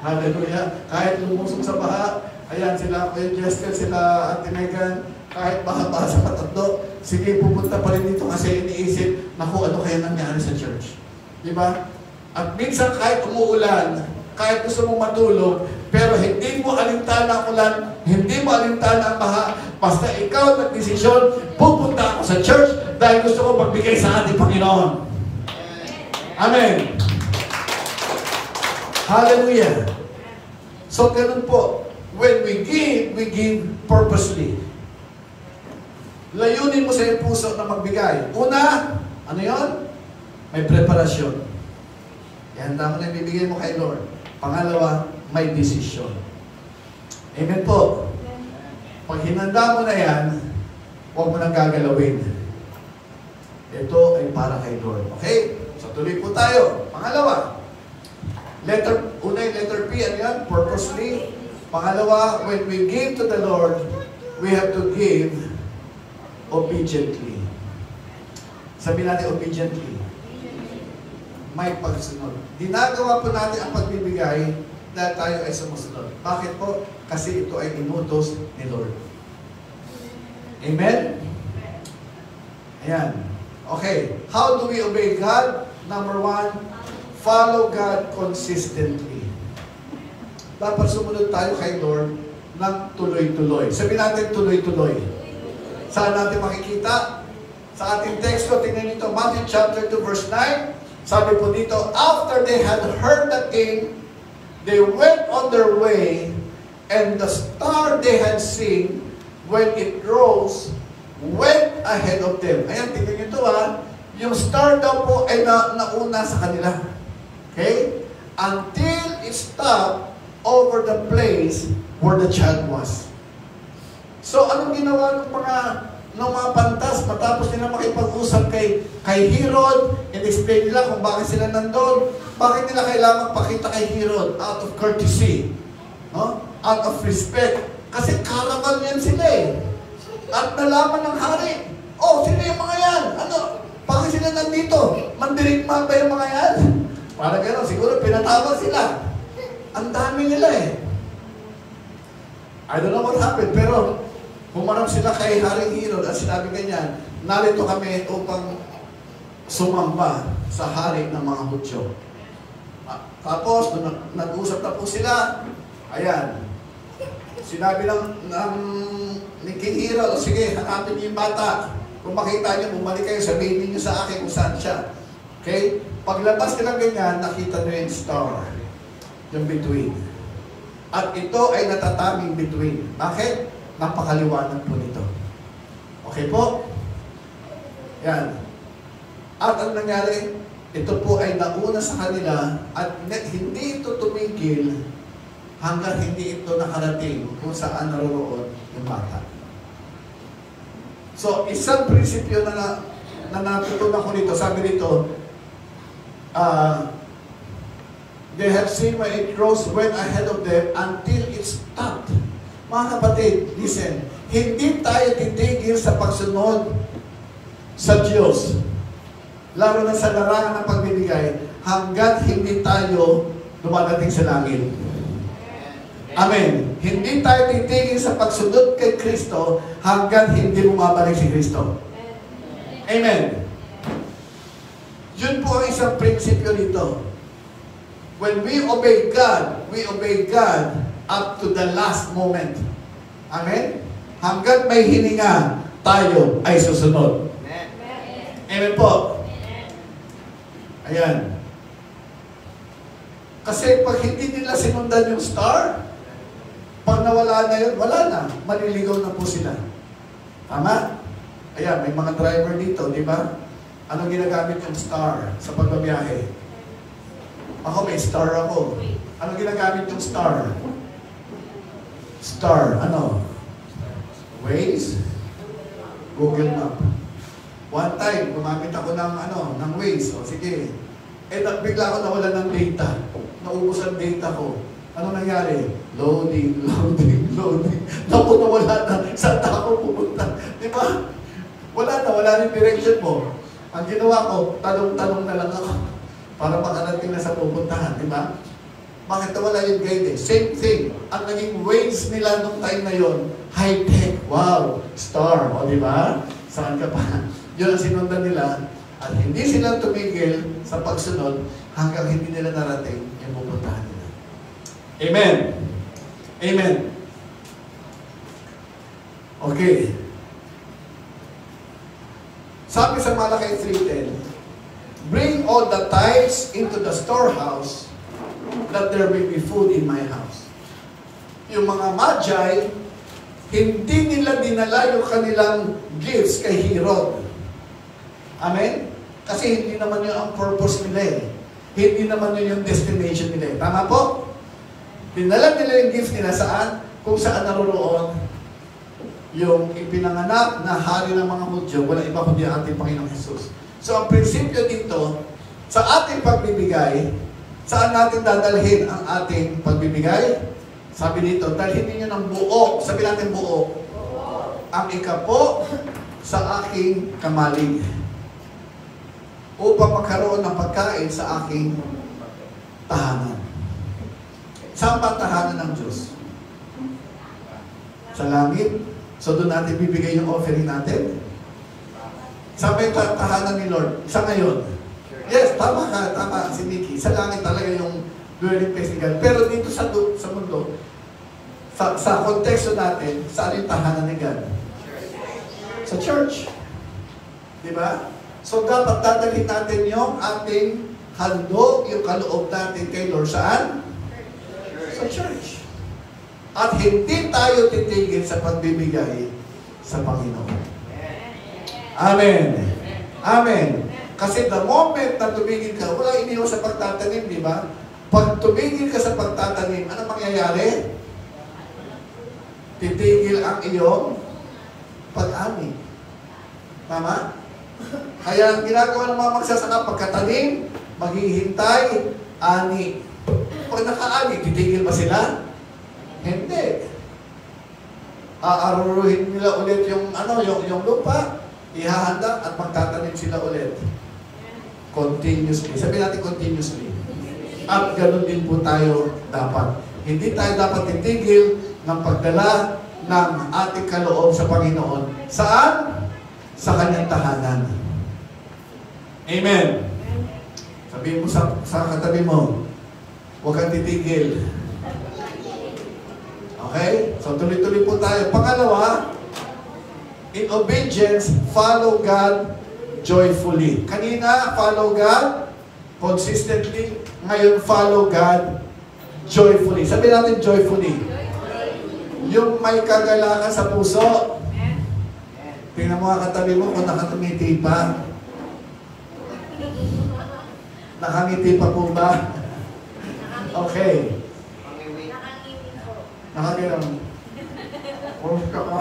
hallelujah. Kahit lumusok sa baha, ayan sila, Kuya Jester, sila Ate Megan, kahit baha-baha sa patatlo, sige, pupunta pa rin dito kasi iniisip, naku, ano kaya nangyari sa church? Di ba? At minsan kahit umuulan, kahit gusto mong matulog, pero hindi mo alintana ang ulan, hindi mo alintana ang baha, basta ikaw nagdesisyon, pupunta ako sa church dahil gusto ko magbigay sa ating Panginoon. Amen. Hallelujah. So, ganun po. When we give purposely. Layunin mo sa iyong puso na magbigay. Una, ano yon? May preparasyon. Ihanda mo na ibibigay mo kay Lord. Pangalawa, may desisyon. Amen po. Pag hinanda mo na yan, huwag mo nang gagalawin. Ito ay para kay Lord. Okay? So tuloy po tayo. Pangalawa, una yung letter P, ano yan? Purposely. Pangalawa, when we give to the Lord, we have to give obediently. Sabi natin obediently. May pagsunod. Ginagawa po natin ang pagbibigay dahil tayo ay sumusunod. Bakit po? Kasi ito ay inutos ni Lord. Amen? Ayan. Okay. How do we obey God? Number one, follow God consistently. Dapat sumunod tayo kay Lord ng tuloy-tuloy. Sabi natin tuloy-tuloy. Saan natin makikita? Sa ating teksto, tingnan nito, Matthew chapter 2 verse 9. Sabi po dito, after they had heard the king, they went on their way, and the star they had seen, when it rose, went ahead of them. Ayan, tingnan nyo ito yung star daw po ay nauna sa kanila. Okay? Until it stopped over the place where the child was. So, anong ginawa ng mga pantas matapos nila makipag-usap kay Herod? In-explain nila kung bakit sila nandun. Bakit nila kailangan pakita kay Herod? Out of courtesy. No? Out of respect. Kasi caravan yan sila eh. At nalaman ng hari, oh, sino yung mga yan? Ano? Bakit sila nandito? Mandirigma ba yung mga yan? Para gano'n, siguro pinatawag sila. Ang dami nila eh. I don't know what happened, pero humarap sila kay Haring Herod at sinabi ganyan, narito kami upang sumamba sa hari ng mga Hudyo. Tapos, nag-usap na po sila, ayan, sinabi ni King Herod, sige, hanapin niyo yung bata. Kung makita niyo, bumalik kayo, sabihin niyo sa akin kung saan siya. Okay? Paglabas nila ganyan, nakita niyo yung star, yung between. At ito ay natataming between. Bakit? Napakaliwanag po nito. Okay po? Yan. At ang nangyari, ito po ay nauna sa kanila at hindi ito tumigil hanggang hindi ito nakarating kung saan naroroon yung bata. So, isang prinsipyo na natutunan ko nito, sabi nito, they have seen when it rose, went ahead of them until it stopped. Mga kapatid, listen, hindi tayo titigil sa pagsunod sa Diyos, lalo na sa larangan ng pagbibigay, hanggat hindi tayo dumadating sa langit. Amen. Hindi tayo titigil sa pagsunod kay Kristo hanggat hindi bumabalik si Kristo. Amen. Yun po ang isang prinsipyo nito. When we obey God up to the last moment. Amen? Hanggat may hininga, tayo ay susunod. Amen po. Ayan. Kasi pag hindi nila sinundan yung star, pag nawala na yun, wala na. Maliligaw na po sila. Tama? Ayan, may mga driver dito, di ba? Anong ginagamit yung star sa pagbabiyahe? Ako, may star ako. Anong ginagamit yung star? Star, ano? Waze? Google Map. One time, gumamit ako ng Waze. O sige. bigla ako nawala ng data. Naubos ang data ko. Ano nangyari? Loading. Naku, nawala na. Saan ako pupunta? Di ba? Wala na direction mo. Ang ginawa ko, talong-talong na lang ako para makarating na sa pupuntahan. Di ba? Bakit nawala yung guide? Same thing. Ang naging ways nila nung time na yon, high-tech. Wow! Star. O, di ba? Saan ka pa? Yun ang sinundan nila. At hindi sila tumigil sa pagsunod hanggang hindi nila narating yung pupuntahan nila. Amen. Amen. Okay. Sabi sa Malakay 3:10, bring all the tithes into the storehouse, that there may be food in my house. Yung mga Magi, hindi nila dinala yung kanilang gifts kay Herod. Amen? Kasi hindi naman yun ang purpose nila eh. Hindi naman yun yung destination nila eh. Tama po? Dinala nila yung gifts nila saan? Kung saan naroroon yung ipinanganak na hari ng mga Hudyo, wala iba kundi ang ating Panginoong Jesus. So ang prinsipyo dito, sa ating pagbibigay, saan natin dadalhin ang ating pagbibigay? Sabi dito, dalhin ninyo ng buo. Sabi natin buo. Ang ikapo sa aking kamalig. Upang magkaroon ng pagkain sa aking tahanan. Saan ba tahanan ng Diyos? Sa langit. So doon natin bibigay yung offering natin. Saan ba yung tahanan ni Lord? Sa ngayon? Yes, tama ka, tama si Nikki. Sa langit talaga yung dwelling place ni God. Pero dito sa mundo, sa konteksto natin, saan yung tahanan ni God? Sa church. Diba? So dapat dadalhin natin yung ating handog, yung kaloob natin kay Lord. Saan? Sa church. At hindi tayo titigil sa pagbibigay sa Panginoon. Amen. Amen. Kasi the moment na tumigil ka, wala iniwan sa pagtatanim, di ba? Pag tumigil ka sa pagtatanim, ano mangyayari? Titigil ang iyong pag-ani. Tama? Kaya ang ginagawa ng mga magsasaka, pagkatanim, maghihintay, ani. Pag naka-ani, titigil ba sila? Hindi. Aaruruhin nila ulit yung lupa, ihahanda at magtatanim sila ulit. Continuously. Sabi natin continuously. At ganun din po tayo dapat. Hindi tayo dapat titigil ng pagdala ng ating kaloob sa Panginoon. Saan? Sa kanyang tahanan. Amen. Sabihin mo sa katabi mo, huwag kang titigil. Okay? So tuloy-tuloy po tayo. Pangalawa, in obedience, follow God joyfully. Kanina, follow God consistently. Ngayon, follow God joyfully. Sabi natin joyfully. Yung may kagalakan sa puso. Tingnan mo ang katabi mo kung nakatumiti pa. Nakangiti pa po ba? Okay. Nakagano'n. Oh, kaka.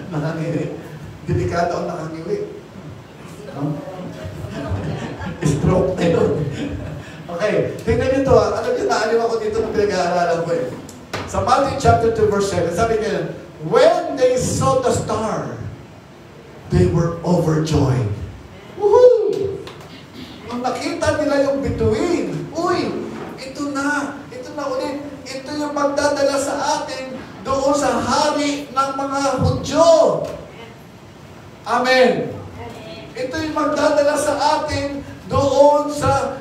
Nakangiti. Delikado ang nakangiwi. Stroke na yun. Okay. Tingnan nyo ito. Alam nyo, naalim ako dito ng pinag-aaralan ko eh. Sa Matthew chapter 2 verse 7, sabi niya, when they saw the star, they were overjoyed. Woohoo! Nung nakita nila yung bituin, uy, ito na ulit. Ito yung magdadala sa atin doon sa hari ng mga Hudyo. Amen. Ito yung magdadala sa atin doon sa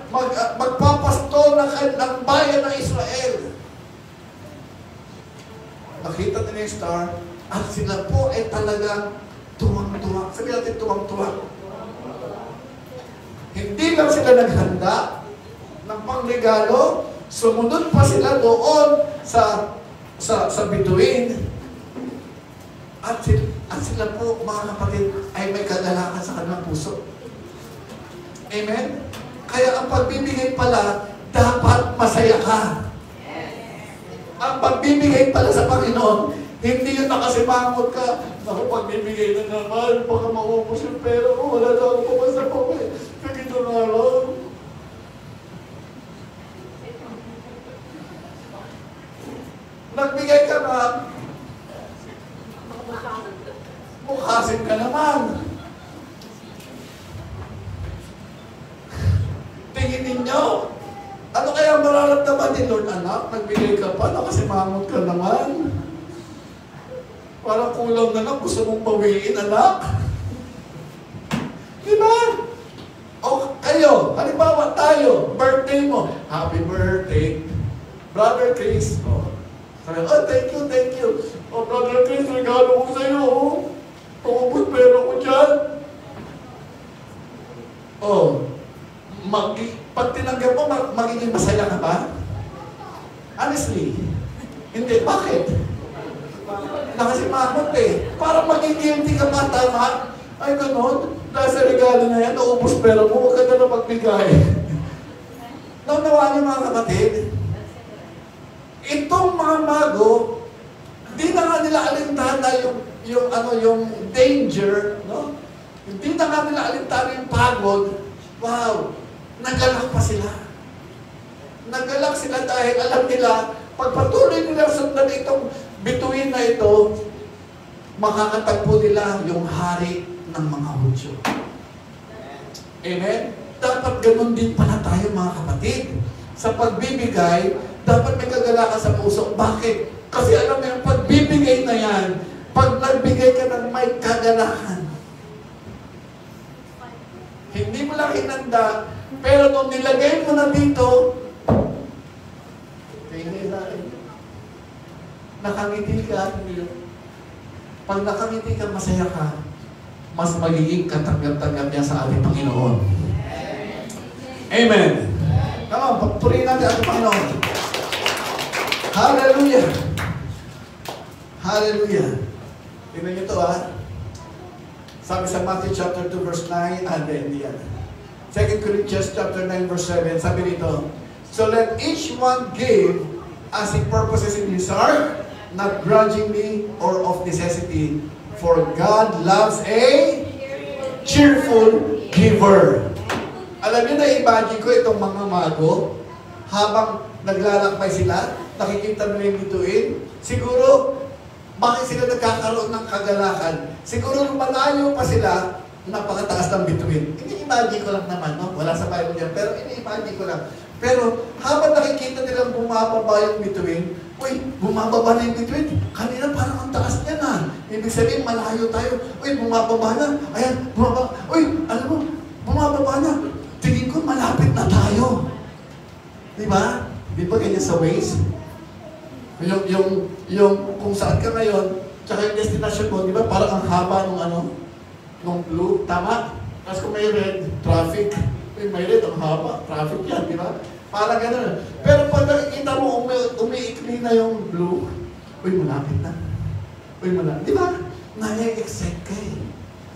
magpapasto ng bayan ng Israel. Nakita nila yung star at sila po ay talagang tuwang-tuwa. Sabi natin tuwang-tuwa. Hindi lang sila naghanda ng pangregalo, sumunod pa sila doon sa bituin. At sila po, mga kapatid, ay may kagalakan sa kanilang puso. Amen? Kaya ang pagbibigay pala, dapat masaya ka. Ang pagbibigay pala sa Panginoon, hindi yun nakasimangot ka. Naku, pagbibigay na naman, baka maubos yung pera ko, wala na ako pumasapok eh. Kagito nga lang. Nagbigay ka na, mukhasin ka naman. Tingin ninyo, ano kaya mararamdaman ni Lord, anak? Nagbigay ka pa, nakasimangot ka naman. Parang kulang na lang, gusto mong bawiin, anak. Diba? O kayo, halimbawa tayo, birthday mo, happy birthday, Brother Chris. Oh, thank you. Oh, Brother Chris, regalo ko sa'yo. Pumupot pero ko dyan. Oh, pag tinanggap mo, magiging masaya ka ba? Honestly, hindi. Bakit? Nakasimangot eh. Parang magiging guilty ka ba, tama? Ay, ganun. Dahil sa regalo na yan, naubos pero mo, huwag ka na magbigay. Naunawa niyo mga kapatid, itong mga mago, hindi na nga nila alintana yung danger, no? Hindi na nga nila alintana yung pagod. Wow! Nagalak pa sila. Nagalak sila dahil alam nila, pagpatuloy nila sundan itong bituin na ito, makakatagpo nila yung hari ng mga Hudyo. Amen? Dapat ganun din pala tayo mga kapatid. Sa pagbibigay, dapat may kagalakan sa puso. Bakit? Kasi alam mo yung pagbibigay na yan, pag nagbigay ka ng may kagalakan, hindi mo lang hinanda, pero nung nilagay mo na dito, tingin natin, nakangiti ka, pag nakangiti ka, masaya ka, mas magiging katanggap-tanggap niya sa ating Panginoon. Amen. Come on, pagpurihin natin ating Panginoon. Hallelujah. Hallelujah. Tingnan niyo ito Sabi sa Matthew chapter 2 verse 9, and then 2 Corinthians chapter 9 verse 7, sabi dito, so let each one give as he purposes in his heart, not grudgingly or of necessity, for God loves a cheerful giver. Alam niyo, na-imagine ko itong mga mago, habang naglalakbay sila, nakikita nila yung bituin, siguro, bakit sila nagkakaroon ng kagalakan? Siguro nung malayo pa sila, napakataas ng bituin. Ini-imagine ko lang naman, no? Wala sa Bible yan, pero ini-imagine ko lang. Pero habang nakikita nilang bumababa yung bituin, uy, bumababa na yung bituin. Kanina parang ang taas niya na. Ibig sabihin, malayo tayo. Uy, bumababa na. Ayan, bumababa. Uy, alam mo, bumababa na. Tingin ko, malapit na tayo. Di ba? Di ba ganyan sa Waze? Yung kung saan ka ngayon, tsaka yung destination mo, di ba? Parang ang haba nung blue. Tama? Tapos kung may red, traffic. May red, ang haba. Traffic yan, di ba? Parang gano'n. Pero pag nakikita mo, umiikli na yung blue, uy, malapit na. Uy, malapit. Di ba? Nai-excite ka eh.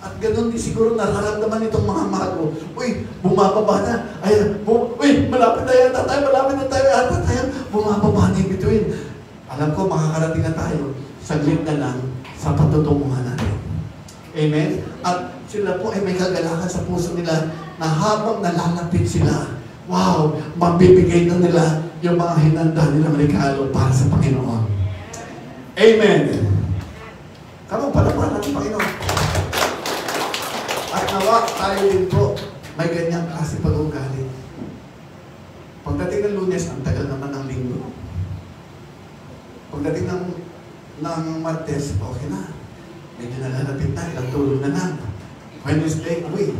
At gano'n din siguro nararamdaman itong mga mago. Uy, bumababa na. Ayan, uy, malapit na yata tayo, malapit na tayo, yata tayo. Bumababa na yung bituin. Alam ko, makakarating na tayo. Saglit na lang sa patutunguhan natin. Amen? At sila po ay may kagalakan sa puso nila na habang nalalapit sila, wow, mabibigay na nila yung mga hinanda nilang regalo para sa Panginoon. Amen. Kamang palaparan natin, Panginoon. At nawa, tayo din po, may ganyang klase pag-ugali. Pagdating ng Lunes, ang tagal naman ng Linggo. Pagdating ng Martes, okay na. Medyo nalalapit na, ilang tulog na lang. Wednesday, uy,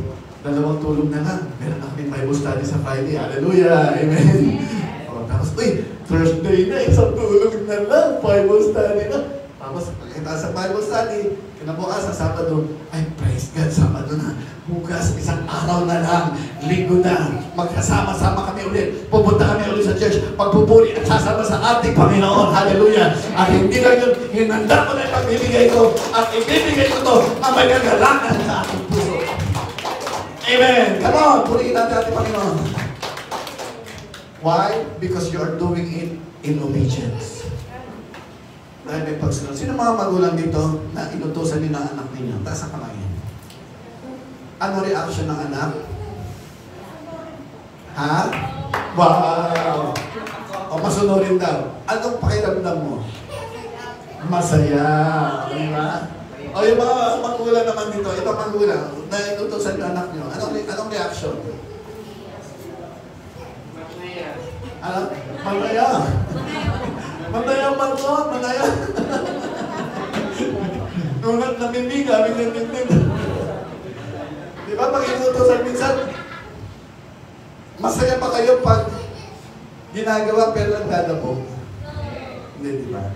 2 tulog na lang. Meron na kami Bible study sa Friday. Hallelujah! Amen! O, tapos, uy, Thursday na, 1 tulog na lang. Bible study na. Tapos, pagkita sa Bible study, kinabukasan, Sabado, ay, praise God, Sabado na. Bukas, 1 araw na lang, Linggo na. Magkasama-sama kami ulit. Pupunta kami ulit sa church. Pagpupuri at sasama sa ating Panginoon. Hallelujah! At hindi lang yun, hinanda ko na yung pagbibigay ko at ibibigay ko to ang may kagalakan sa ating puso. Amen! Come on! Purihin natin ating Panginoon. Why? Because you are doing it in obedience. Dahil may pagsunod. Sino mga magulang dito na inutusan niyo ng anak ninyo? Taas ang kamay. Ano reaction ng anak? Ha? Wow! O masunurin daw. Anong pakiramdam mo? Masaya. Di ba? O yung mga magulang naman dito, ito magulang, na inutosan yung anak nyo, anong reaction? Ano? Manaya. Manaya ba ito? Manaya. Nungat na mimig, aming nagmimig. Di ba pag inutosan minsan, masaya pa kayo pag ginagawa pero nagdadabog? Hindi, di ba?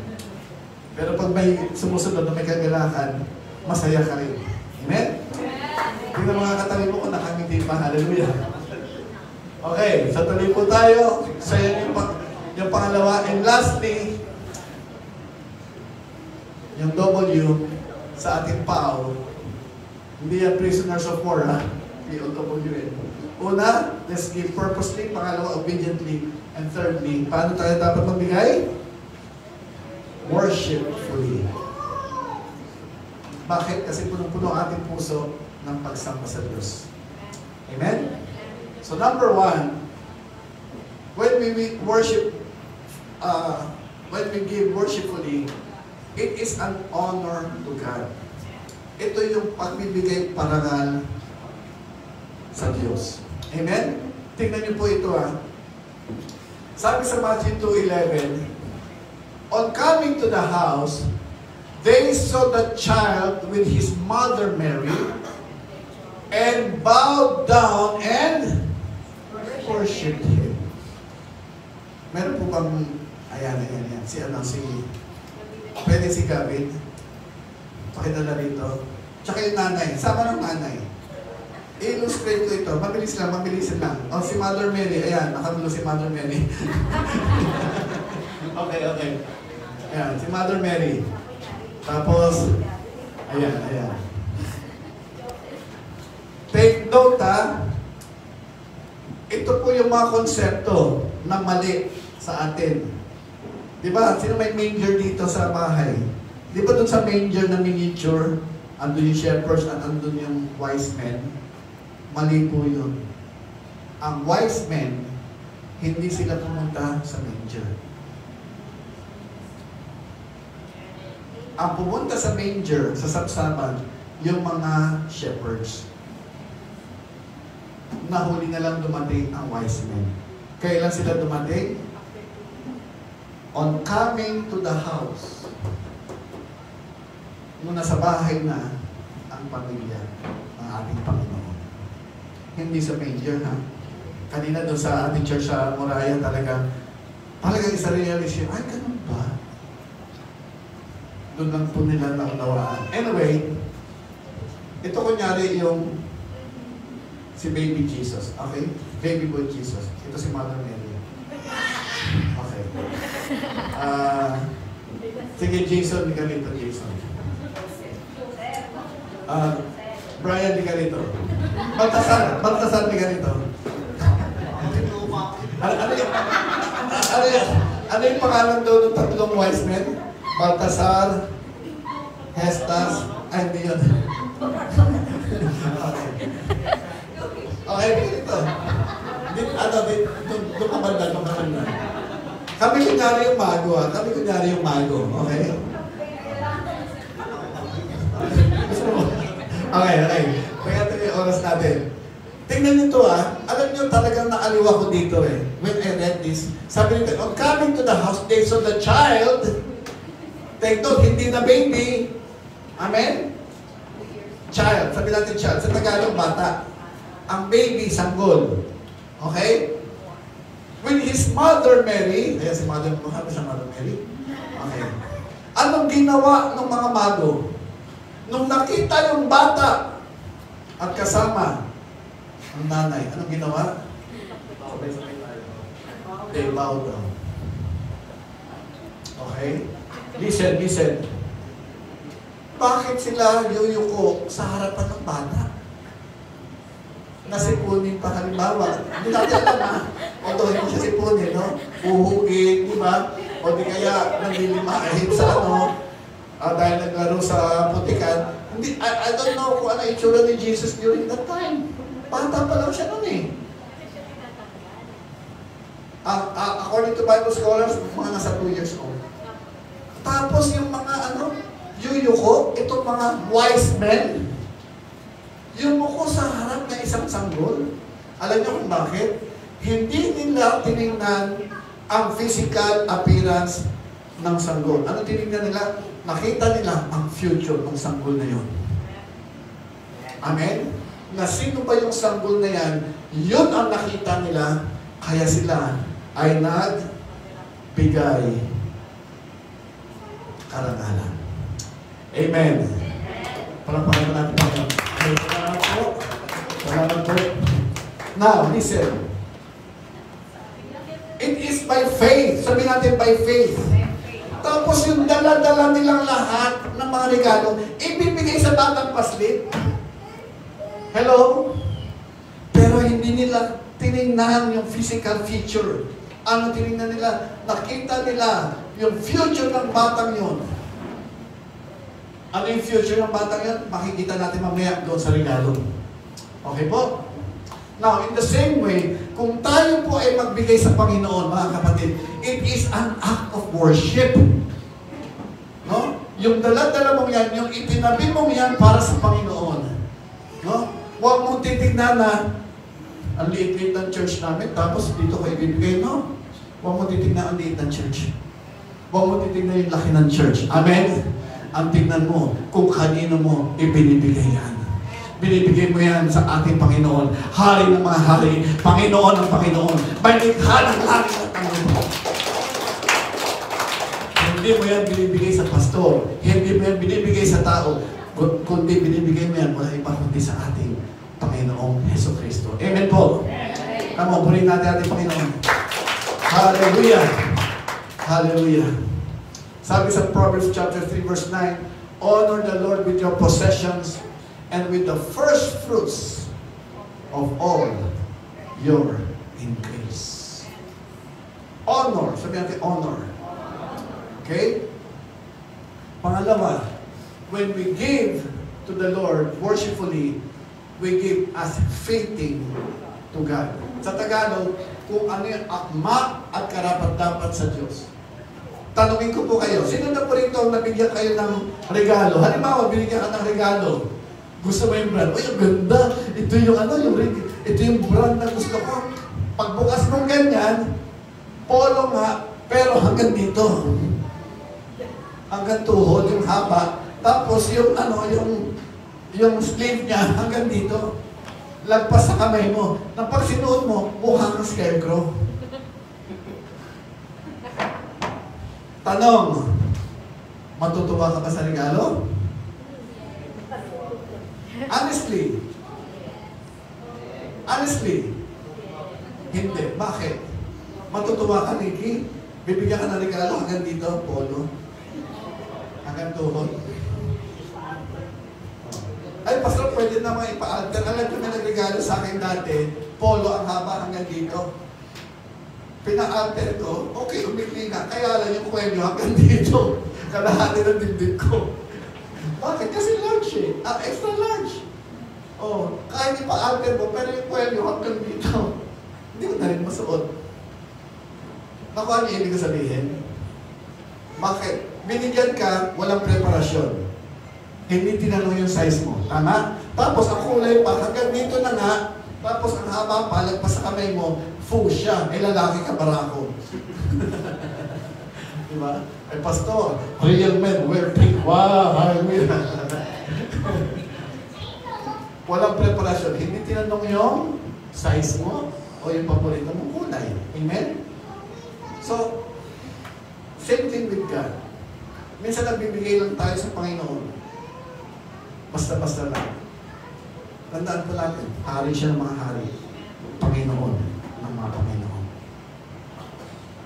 Pero pag may sumusunod na may kagalakan, masaya ka rin. Amen? Tingnan mga katabi mo kung nakangiti pa. Hallelujah. Okay, so tuloy po tayo. So yan yung pangalawa. And lastly, yung W sa ating PAO, hindi yan prisoners of war, ha? POWN. Una, let's give purposely. Pangalawa, obediently. And thirdly, paano tayo dapat magbigay? Worshipfully. Bakit? Kasi punong-puno ang ating puso ng pagsamba sa Diyos. Amen? So number one, when we worship, when we give worshipfully, it is an honor to God. Ito yung pagbibigay parangal sa Diyos. Amen? Tingnan niyo po ito, ha. Sabi sa Matthew 2:11, on coming to the house, they saw the child with his mother Mary, and bowed down and worshipped him. Meron po bang, ayan, pwede si Gavin, pakidala rito. Tsaka yung nanay, sama ng nanay. I-illustrate ko ito, mabilisan lang. O, si Mother Mary, ayan, nakamulo si Mother Mary. Okay. Ayan, si Mother Mary. Tapos, ayan. Take note, ha? Ito po yung mga konsepto na mali sa atin. Di ba? Sino may manger dito sa bahay? Di ba dun sa manger na miniature, andun yung shepherds at andun yung wise men? Mali po yun. Ang wise men, hindi sila pumunta sa manger. Ang pumunta sa manger, sa sapsapan, yung mga shepherds. Nahuli na lang dumating ang wise men. Kailan sila dumating? On coming to the house. Nung nasa bahay na ang pamilya ng ating Panginoon. Hindi sa manger, ha? Kanina doon sa ating church sa Moraya talagang isa-realize yun, ay, ganun ba? Doon lang po nila naunawaan. Anyway, ito kunyari yung si Baby Jesus. Okay? Baby boy Jesus. Ito si Mother Mary. Okay. Sige, Jason, di ka rito, Jason. Brian, di ka rito. Baltasar, di ka rito. Ano yung pangalan daw ng tatlong wise men? Baltasar, Hestas, ay hindi yun. Okay, dito. Doon ka banda. Kami kunyari yung mago, ha? Okay? Okay. Kaya ito yung oras natin. Tingnan nyo ito, ha? Alam nyo, talagang naaliwa ko dito, eh. When I read this, sabi nito, on coming to the house, they saw the child. Take note, hindi na baby. Amen? Child. Sabi natin child. Sa Tagalog, bata. Ang baby, sanggol. Okay? When his mother Mary, kaya si Mother Mary? Okay. Anong ginawa ng mga mago? Nung nakita yung bata at kasama ang nanay, anong ginawa? They bow down. Okay? Listen. Bakit sila yuyuko sa harapan ng bata? Nasipunin pa halimbawa. Hindi natin alam, ha? Although hindi siya sipunin, no? Uhugin, di ba? O di kaya nalilimahin sa dahil naglaro sa putikan. Hindi, I don't know kung ano itsura ni Jesus during that time. Bata pa lang siya nun, eh. According to Bible scholars, mga nasa 2 years old. Tapos yung mga yuyuko, itong mga wise men, yumuko sa harap ng isang sanggol. Alam niyo kung bakit? Hindi nila tinignan ang physical appearance ng sanggol. Ano tinignan nila? Nakita nila ang future ng sanggol na yun. Amen? Na sino ba yung sanggol na yan? Yun ang nakita nila, kaya sila ay nagbigay karangalan. Amen. Palangpakan po natin po. Salamat po. Salamat po. Now, listen. It is by faith. Sabihin natin by faith. Tapos yung dala-dala nilang lahat ng mga regalo, ibibigay sa batang paslit. Hello? Pero hindi nila tinignan yung physical feature. Ano tinignan nila? Nakita nila yung future ng batang yun. Ano yung future ng batang yun? Makikita natin mamaya doon sa regalo. Okay po? Now, in the same way, kung tayo po ay magbigay sa Panginoon, mga kapatid, it is an act of worship. No? Yung dala-dala mong yan, yung itinabi mong yan para sa Panginoon. No? Huwag mong titignan na ang liit-liit ng church namin, tapos dito ko ibibigay, no? Huwag mong titignan ang liit ng church. Huwag mong titignan yung laki ng church. Amen? Ang tignan mo kung kanino mo ibinibigay yan. Binibigay mo yan sa ating Panginoon. Hari ng mga hari. Panginoon ng Panginoon. Malikha ng langit at ang lupa. Hindi mo yan binibigay sa pastor. Hindi mo yan binibigay sa tao. Kundi binibigay mo yan, wala iba kundi sa ating Panginoong Heso Kristo. Amen po. Tama, punin natin ating Panginoon. Hallelujah. Hallelujah. Sabi sa Proverbs chapter 3 verse 9, honor the Lord with your possessions and with the first fruits of all your increase. Honor. Sabi natin honor. Okay? Pangalawa, when we give to the Lord worshipfully, we give as faithing to God. Sa Tagalog, kung ano yung akma at karapat-dapat sa Diyos. Tanungin ko po kayo, sino na po rito nabigyan kayo ng regalo? Halimbawa, binigyan ka ng regalo. Gusto mo yung brand? Uy, ang ganda. Ito yung ito yung brand na gusto ko. Pagbukas mong ganyan, polo nga, pero hanggang dito. Hanggang tuhod, yung haba. Tapos yung yung sleeve niya hanggang dito. Lagpas sa kamay mo. Nang pag sinuot mo, mukha kang scarecrow. Tanong, matutuwa ka ba sa regalo? Honestly, hindi. Bakit? Matutuwa ka, Nikki? Bibigyan ka ng regalo hanggang dito, polo. Hanggang tuhod. Ay, pastor, pwede naman ipa-alter. Alam ko na nagregalo sa akin dati, polo ang haba hanggang dito. Pina-alter ko, okay, umikli na. Kaya lang yung kwelyo hanggang dito. Kalahati ng dibdib ko. Bakit? Kasi large eh. Extra large. Oh, kahit ipa-alter mo, pero yung kwelyo hanggang dito. Hindi ko na rin masuot. Nakuha niyo ibig sabihin? Bakit? Binigyan ka, walang preparasyon. Hindi tinanong yung size mo. Tama? Tapos ang kulay pa, hanggang dito na nga, tapos ang haba pa, lagpas sa kamay mo, fuchsia. Ay lalaki ka, barako. Diba? Ay pastor, real men wear pink. Wow, hallelujah. Walang preparasyon. Hindi tinanong yung size mo o yung paborito mong kulay. Amen? So, same thing with God. Minsan nagbibigay lang tayo sa Panginoon. Basta-basta lang. Tandaan po natin, hari siya ng mga hari. Panginoon ng mga Panginoon.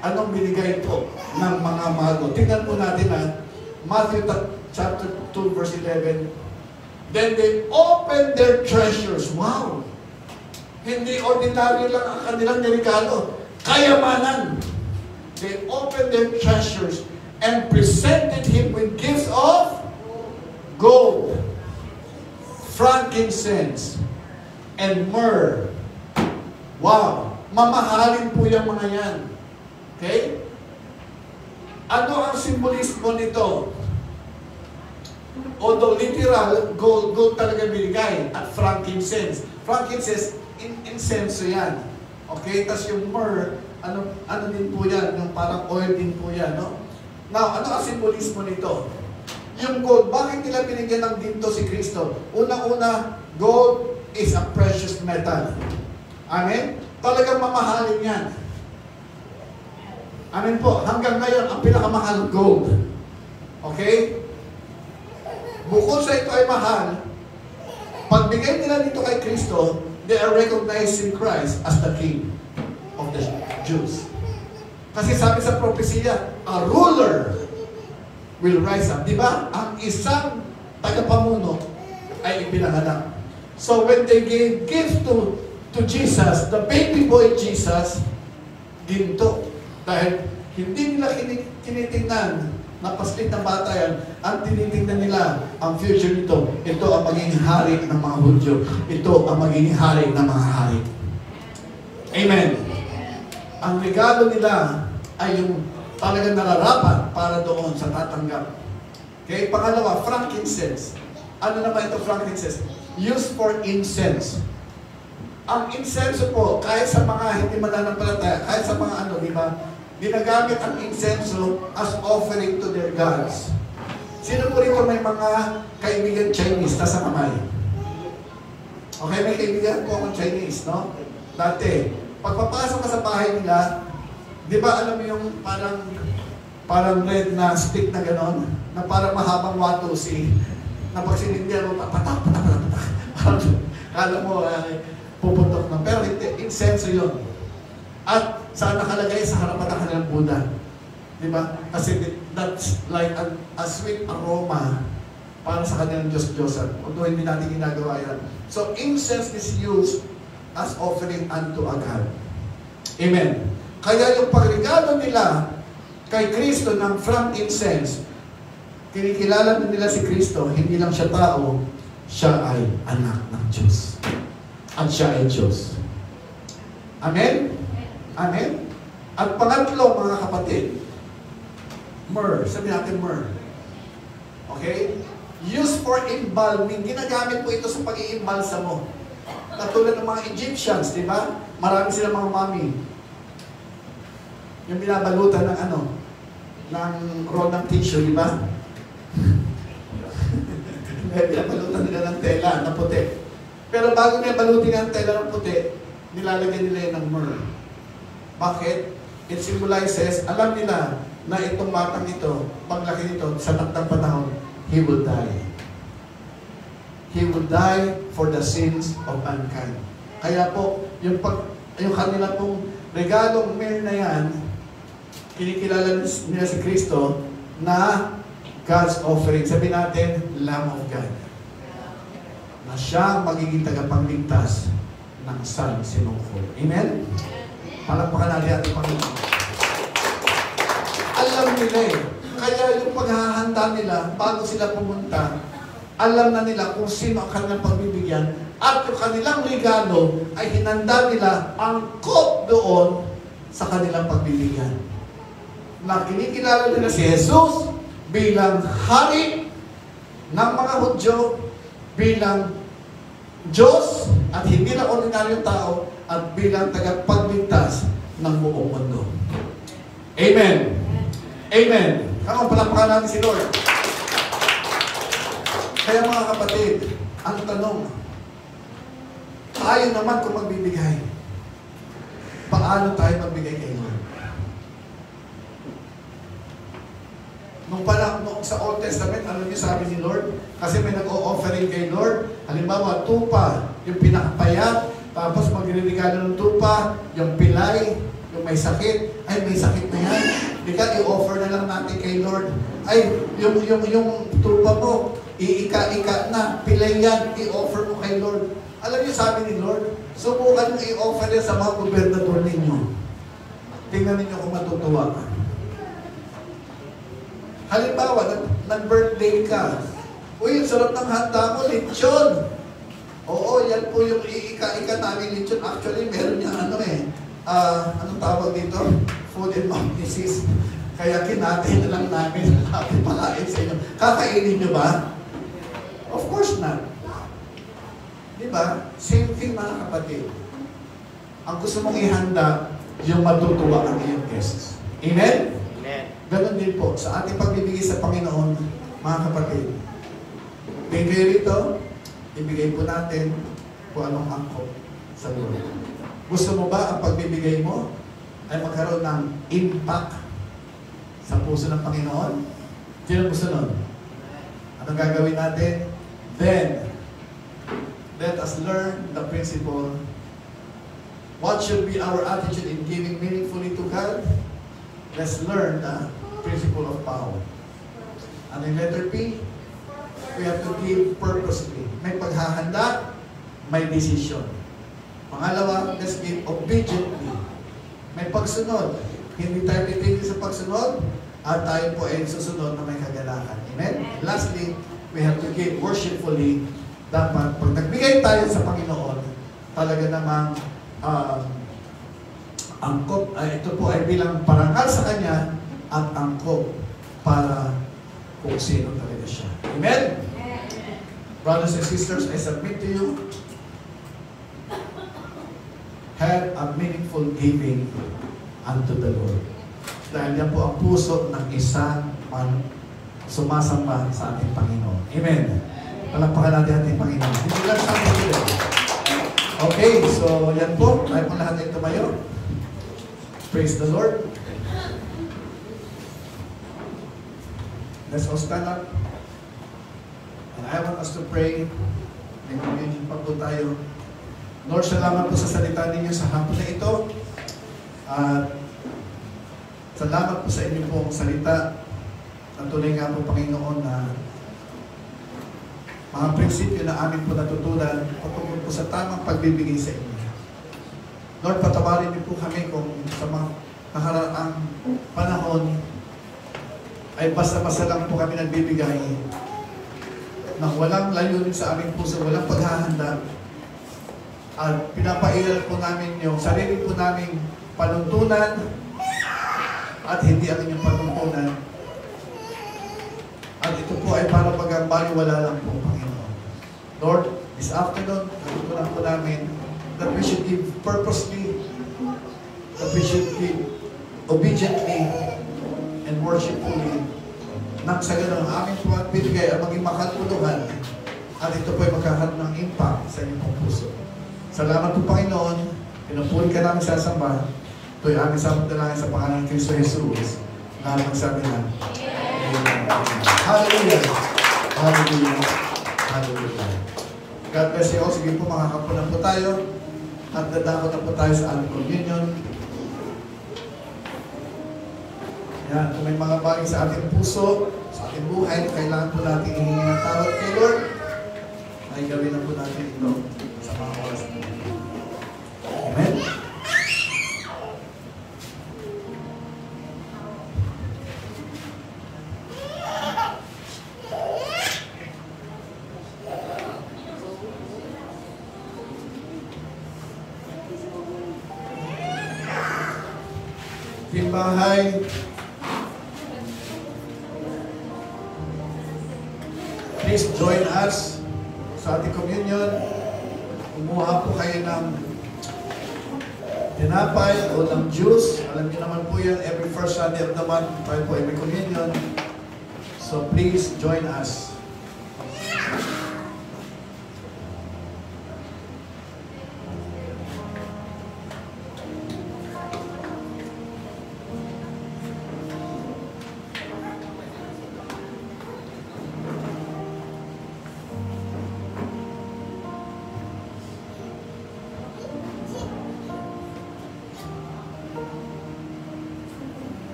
Anong binigay po ng mga mago? Tingnan po natin Matthew chapter 2 verse 11. Then they opened their treasures. Wow! Hindi ordinaryo lang ang kanilang niregalo. Kayamanan. They opened their treasures and presented Him with gifts of gold, frankincense, and myrrh. Wow! Mamahalin po yung mga yan. Okay? Ano ang simbolismo nito? Although literal, gold talaga binigay. At frankincense. Frankincense, incense yan. Okay? Tapos yung myrrh, ano din po yan? Yung parang oil din po yan, no? Now, ano ang simbolismo nito? Yung gold, bakit nila binigyan ng ginto si Kristo? Unang-una, gold is a precious metal. Amen? Talagang mamahalin yan. Amen po. Hanggang ngayon, ang pinakamahal gold. Okay? Bukod sa ito ay mahal, pagbigay nila dito kay Kristo, they are recognizing Christ as the King of the Jews. Kasi sabi sa propesya, a ruler will rise up. Di ba? Ang isang tagapamuno ay ipinanganak. So when they gave gifts to Jesus, the baby boy Jesus, ginto. Dahil hindi nila tinitingnan na paslit na bata yan, ang tinitingnan nila ang future nito. Ito ang magiging hari ng mga Hudyo. Ito ang magiging hari ng mga hari. Amen. Ang regalo nila ay yung talagang nararapat para doon sa tatanggap. Okay, pangalawa, frankincense. Ano naman ito frankincense? Used for incense. Ang incense po, kahit sa mga hindi mananampalataya, kahit sa mga di ba, ginagamit ang incenso as offering to their gods. Sino po rito may mga kaibigan Chinese na sa kamay? Okay, may kaibigan po akong Chinese, no? Dati, pagpapasok ka sa bahay nila, di ba alam mo yung parang red na stick na gano'n? Na parang mahabang watusi, na pag sinindihan mo, patak. Kala mo, puputok na. Pero hindi, incenso yun. At saan nakalagay? Sa harapan ng kanilang Buddha. Diba? Kasi that's like a sweet aroma para sa kanilang Diyos-Diyosan. Although hindi natin ginagawa yan. So, incense is used as offering unto a God. Amen. Kaya yung pagregalo nila kay Kristo ng frankincense, kinikilala nila si Kristo, hindi lang siya tao, siya ay anak ng Diyos. At siya ay Diyos. Amen? Amen? At pangatlo, mga kapatid, myrrh. Sabi natin myrrh. Okay? Used for embalming. Ginagamit po ito sa pag-iimbalsa mo. Katulad ng mga Egyptians, di ba? Marami silang mga mummy. Yung binabalutan ng ng roll ng tissue, di ba? Binabalutan nila ng tela na puti. Pero bago nila balutin ng tela ng puti, nilalagyan nila yun ng myrrh. Bakit? It symbolizes, alam nila na itong batang ito, paglaki nito, sa taktang panahon, he will die. He will die for the sins of mankind. Kaya po, yung kanila pong regalong myrrh na yan, kinikilala nila si Kristo na God's offering. Sabi natin, Lamb of God. Na siya magiging tagapagligtas ng sinungkol. Amen? Palakpakan natin ating Panginoon. Alam nila Kaya yung paghahanda nila, bago sila pumunta, alam na nila kung sino ang kanilang pagbibigyan at yung kanilang regalo ay hinanda nila angkop doon sa kanilang pagbibigyan. Na kinikilala nila si Jesus bilang hari ng mga Hudyo, bilang Diyos at hindi na ordinaryong tao at bilang tagapagligtas ng buong mundo. Amen. Amen. Kaya palakpakan natin si Lord. Kaya mga kapatid, ang tanong, tayo naman kung magbibigay, paano tayo magbigay kay Lord? Nung sa Old Testament, ano niyo sabi ni Lord? Kasi may nag-o-offering kay Lord. Halimbawa, tupa, yung pinakapayat, tapos magre-regalo ng tupa, yung pilay, yung may sakit, ay may sakit na yan. Ika, i-offer na lang natin kay Lord. Ay, yung tupa mo, iika-ika na, pilay yan, i-offer mo kay Lord. Alam niyo, sabi ni Lord, subukan nyo i-offer yan sa mga gobernador ninyo. Tingnan ninyo kung matutuwa ka. Halimbawa, nag-birthday ka. Uy, yung sarap ng handa mo, lechon. Oo, yan po yung iika-ika namin lechon. Actually, meron niya anong tawag dito? Food and mouth disease. Kaya kinatay na lang namin. Happy palain sa inyo. Kakainin nyo ba? iba, same thing mga kapatid. Ang gusto mong ihanda, yung matutuwa ang iyong guests. Amen? Amen. Ganon din po, sa ating pagbibigay sa Panginoon, mga kapatid. Ngayon kayo rito, ibigay po natin kung anong angkop sa Lord. Gusto mo ba ang pagbibigay mo ay magkaroon ng impact sa puso ng Panginoon? Sino gusto nun? Anong gagawin natin? Then, let us learn the principle. What should be our attitude in giving meaningfully to God? Let's learn the principle of power. And in letter P, we have to give purposely. May paghahanda, may decision. Pangalawa, let's give obediently. May pagsunod. Hindi tayo titigil sa pagsunod, at tayo po ay susunod na may kagalakan. Amen? And lastly, we have to give worshipfully. Dapat, pag nagbigay tayo sa Panginoon, talaga namang angkop, ito po ay bilang parangal sa Kanya at angkop para kung sino talaga siya. Amen? Brothers and sisters, I submit to you, have a meaningful giving unto the Lord. Dahil yan po ang puso ng isang sumasamba sa ating Panginoon. Amen. Palakpakan natin ating Panginoon. Hindi lang sa ating Panginoon. Okay, so yan po. Tayo po lahat ay tumayo. Praise the Lord. Let's all stand up. And I want us to pray. May communion pa po tayo. Lord, salamat po sa salita ninyo sa hapon na ito. At salamat po sa inyo pong salita. Ang tunay nga po, Panginoon, na mga prinsipyo na amin po natutunan patungkol po sa tamang pagbibigay sa inyo. Lord, patawarin niyo po kami kung sa mga nakaraang panahon ay basta-basta lang po kami nagbibigay nang walang layunin sa aming puso, walang paghahanda, at pinapairal po namin yung sarili po naming panuntunan at hindi ang inyong panuntunan. At ito po ay para magambaliwala lang po, Panginoon. Lord, this afternoon, natutunan po namin that we should give purposely, that we should give obediently and worshipfully. Nang sa ganun, ang aming pagbibigay ay maging makatulungan at ito po ay magkakaroon ng impact sa inyong puso. Salamat po, Panginoon. Pinupuli ka namin sa samba. Ito ay aming samot na lang sa pangalan ng Kristo Jesus. Na magsabi na. Amen. Hallelujah. Hallelujah. Hallelujah. God bless you all. Sige po, makakapunan po tayo. At dadako na po tayo sa ating communion. Yan, kung may mga bagay sa ating puso, sa ating buhay, kailangan po natin ihingi ng tawad kay Lord. Ay gawin na po natin ito sa mga oras na ito. Amen? Timbahay, please join us sa ating communion. Kumuha po kayo ng tinapay o ng juice. Alam niyo naman po yan, every first Sunday of the month, tayo po ay may communion. So please join us.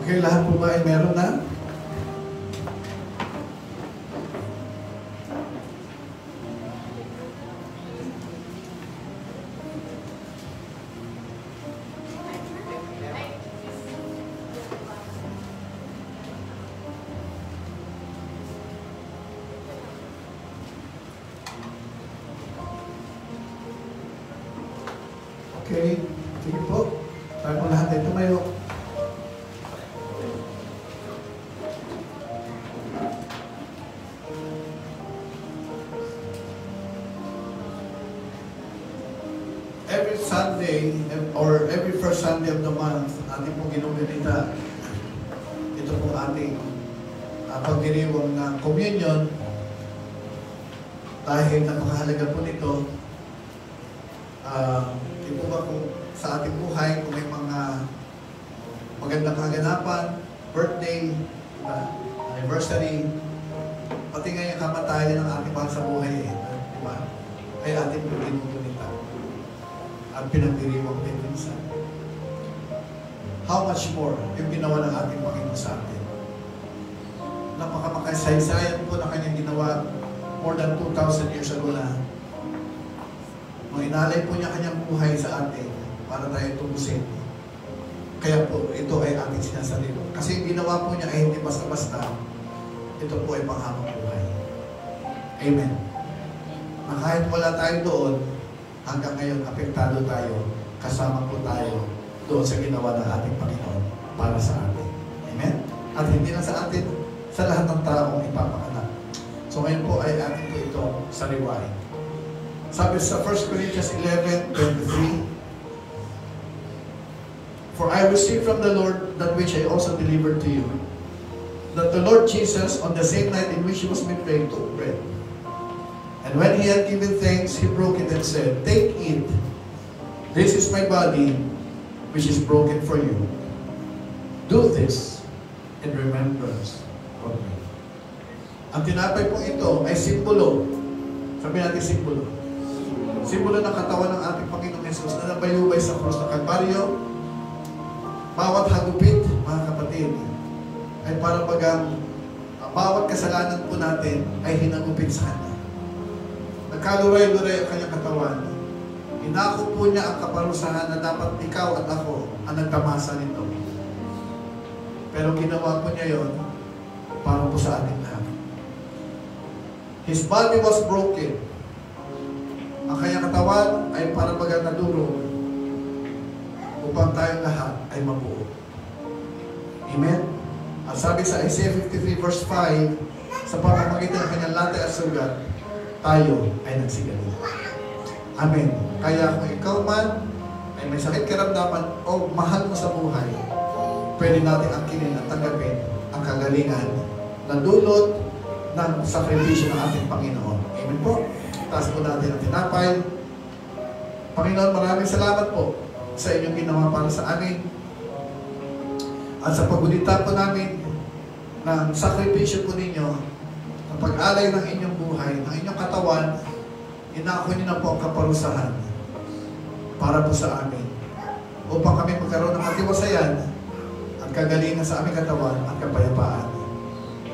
Okay, lahat po ba ay meron na? Okay, sige po. Tayo po lahat ay tumayo. Every Sunday, or every first Sunday of the month, ating pong ginugunita. Ito po ating pagdiriwang ng communion. Dahil napakahalaga po nito, ito ba kung sa ating buhay, kung may mga magandang kaganapan, birthday, anniversary, pati nga yung kamatayan ng ating mahal sa buhay, diba? Ay ating pinutunita at pinagdiriwang din minsan. How much more yung ginawa ng ating Panginoon sa atin? Napakamakasaysayan po na kanyang ginawa more than 2,000 years ago na. Nung inalay po niya kanyang buhay sa atin para tayo tubusin. Kaya po, ito ay ating sinasalito. Kasi yung ginawa po niya ay hindi basta-basta. Ito po ay panghabang buhay. Amen. Na kahit wala tayo doon, hanggang ngayon, apektado tayo, kasama po tayo doon sa ginawa ng ating Panginoon para sa atin. Amen? At hindi lang sa atin, sa lahat ng taong ipapakanak. So ngayon po ay atin po ito sa liwain. Sabi sa 1 Corinthians 11:23, "For I received from the Lord that which I also delivered to you, that the Lord Jesus, on the same night in which he was betrayed, took bread. And when he had given thanks, he broke it and said, 'Take, eat. This is my body, which is broken for you. Do this in remembrance of me.'" Ang tinapay po ito ay simbolo. Sabi natin simbolo. Simbolo ng katawan ng ating Panginoong Jesus na nabayubay sa krus ng Kalbaryo. Bawat hagupit, mga kapatid, ay para bagang bawat kasalanan po natin ay hinagupit sa Kanya. Nagkaluray-luray ang Kanyang katawan. Inako po niya ang kaparusahan na dapat ikaw at ako ang nagtamasa nito. Pero ginawa po niya yon para po sa ating lahat. His body was broken. Ang kanyang katawan ay para bagang nadurog upang tayong lahat ay mabuo. Amen? At sabi sa Isaiah 53 verse 5, sa pamamagitan ng kanyang latay at sugat, tayo ay nagsigaling. Amen. Kaya kung ikaw man ay may sakit karamdaman o mahal mo sa buhay, pwede natin angkinin at tanggapin ang kagalingan na dulot ng sakripisyo ng ating Panginoon. Amen po. Taas po natin ang tinapay. Panginoon, maraming salamat po sa inyong ginawa para sa amin. At sa paggunita po namin ng sakripisyo po ninyo, ang pag-alay ng inyong buhay, ng inyong katawan, inako niyo na po ang kaparusahan para po sa amin. Upang kami magkaroon ng katiwasayan at kagalingan sa aming katawan at kapayapaan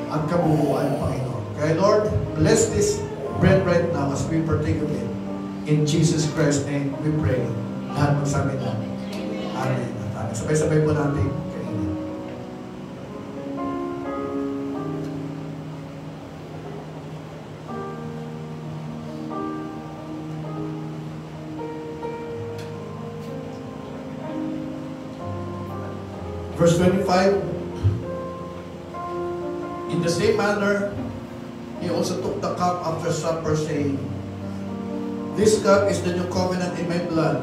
at kabuuan, Panginoon. Kaya Lord, bless this bread right now as we partake of it. In Jesus Christ's name we pray. Lahat magsabi na. Amen. Amen. Sabay-sabay po natin kainin. Verse 25, in the same manner, he also took the cup after supper, saying, "This cup is the new covenant in my blood.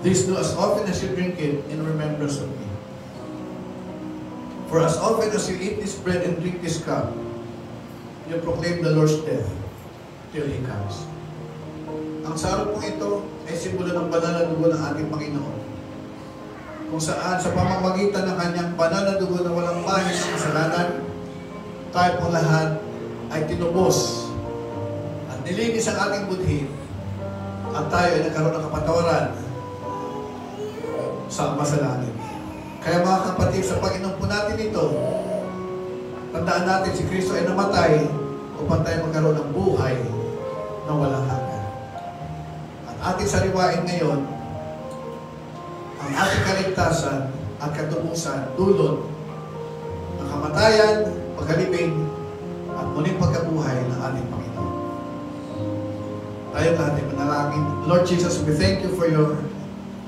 This do as often as you drink it in remembrance of me. For as often as you eat this bread and drink this cup, you proclaim the Lord's death till He comes." Ang sarap po ito ay simbolo ng banal na dugo ng ating Panginoon, kung saan sa pamamagitan ng kanyang banal na dugo na walang bahid ng kasalanan, tayo po lahat ay tinubos at nilinis ang ating budhi at tayo ay nagkaroon ng kapatawaran sa Ama sa langit. Kaya mga kapatid, sa Panginoon po natin ito, tandaan natin si Kristo ay namatay upang tayo magkaroon ng buhay na walang hanggan. At ating sariwain ngayon, ang ating kaligtasan at katubusan, dulot ng kamatayan, pagkalibing, at muling pagkabuhay ng ating Panginoon. Tayo natin manalangin. Lord Jesus, we thank you for your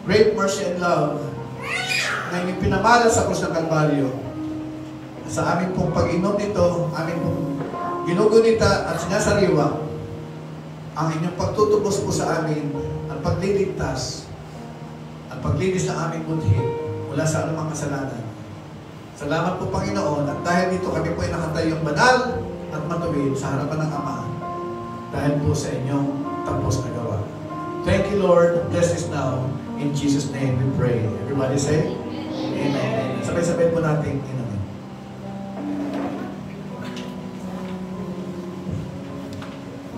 great mercy and love na inyong pinamala sa krus ng Kalbaryo. Sa aming pong pag-inom nito, aming pong ginugunita at sinasariwa ang inyong pagtutubos po sa amin at pagliligtas at paglinis ng aming budhi mula sa anumang kasalanan. Salamat po, Panginoon, at dahil dito kami po ay nakatayong banal at matuwid sa harapan ng Ama dahil po sa inyong tapos na gawa. Thank you, Lord. Bless us now. In Jesus' name we pray. Everybody say, Amen. Sabay-sabay po natin inumin.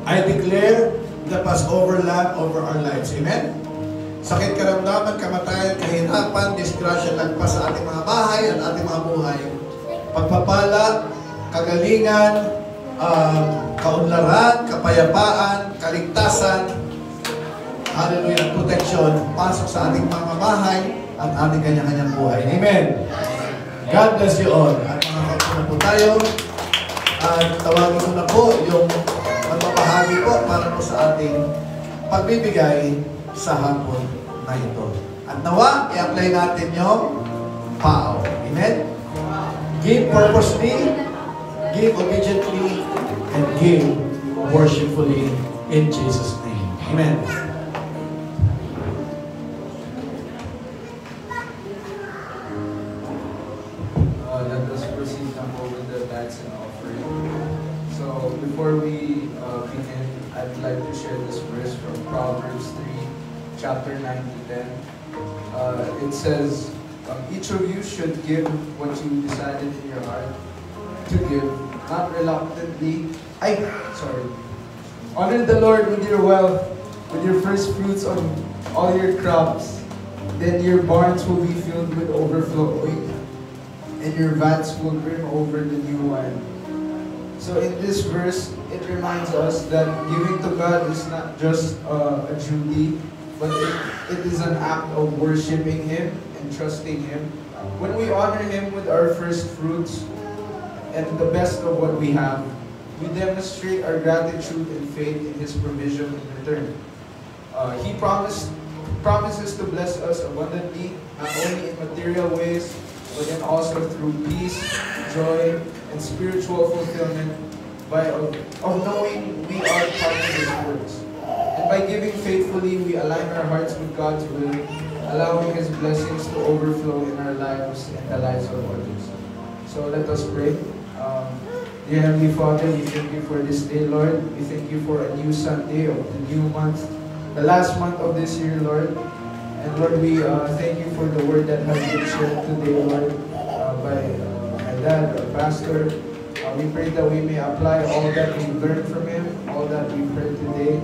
I declare the Passover Lamb over our lives. Amen? Sakit, karamdaman, kamatayan, kahirapan, disgrasya, lagpas sa ating mga bahay at ating mga buhay. Pagpapala, kagalingan, kaunlaran, kapayapaan, kaligtasan, hallelujah, protection, pasok sa ating mga bahay at ating kanya-kanyang buhay. Amen. God bless you all. At mga kapatid na po tayo, at tawagin ko na po yung magpapahagi po para po sa ating pagbibigay sa hapon na ito. At nawa, i-apply natin yung PAO. Amen? Give purposely, give obediently, and give worshipfully in Jesus' name. Amen. Let us proceed now with the tithes and offering. So before we begin, I'd like to share this verse from Proverbs 3, chapter 9 to 10. It says, each of you should give what you decided in your heart to give, not reluctantly. Honor the Lord with your wealth, with your first fruits on all your crops. Then your barns will be filled with overflowing, and your vats will brim over the new wine. So in this verse, it reminds us that giving to God is not just a duty, but it is an act of worshiping Him and trusting Him. When we honor Him with our first fruits and the best of what we have, we demonstrate our gratitude and faith in His provision in return. He promises to bless us abundantly, not only in material ways, but then also through peace, joy, and spiritual fulfillment of knowing we are part of His works. And by giving faithfully, we align our hearts with God's will, allowing His blessings to overflow in our lives and the lives of others. So let us pray. Dear Heavenly Father, we thank you for this day, Lord. We thank you for a new Sunday of the new month, the last month of this year, Lord. And Lord, we thank you for the word that has been shared today, Lord, by my dad, our pastor. We pray that we may apply all that we learned from him, all that we've heard today,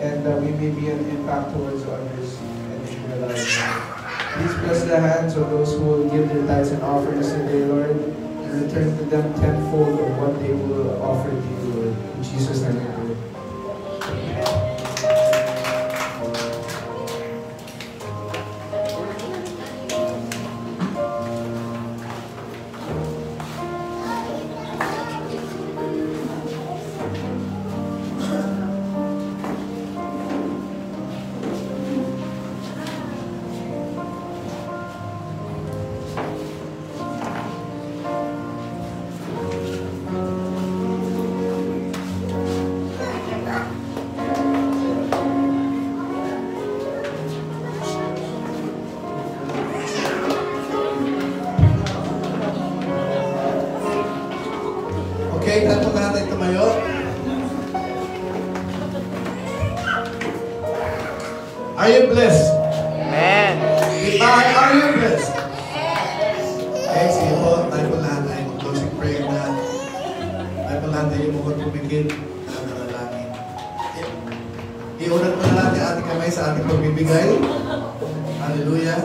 and that we may be an impact towards others and in their lives. Please bless the hands of those who will give their tithes and offerings today, Lord, and return to them tenfold of what they will offer to you, Lord. In Jesus' name we pray. Okay, tanto na natin tumayo. Are you blessed? Amen. Are you blessed? Okay, sige po. Tayo po lahat ay closing prayer na. Tayo po lahat ay bukod pumigil ng nanalangin. Iunat mo na natin ating kamay sa ating pagbibigay. Hallelujah.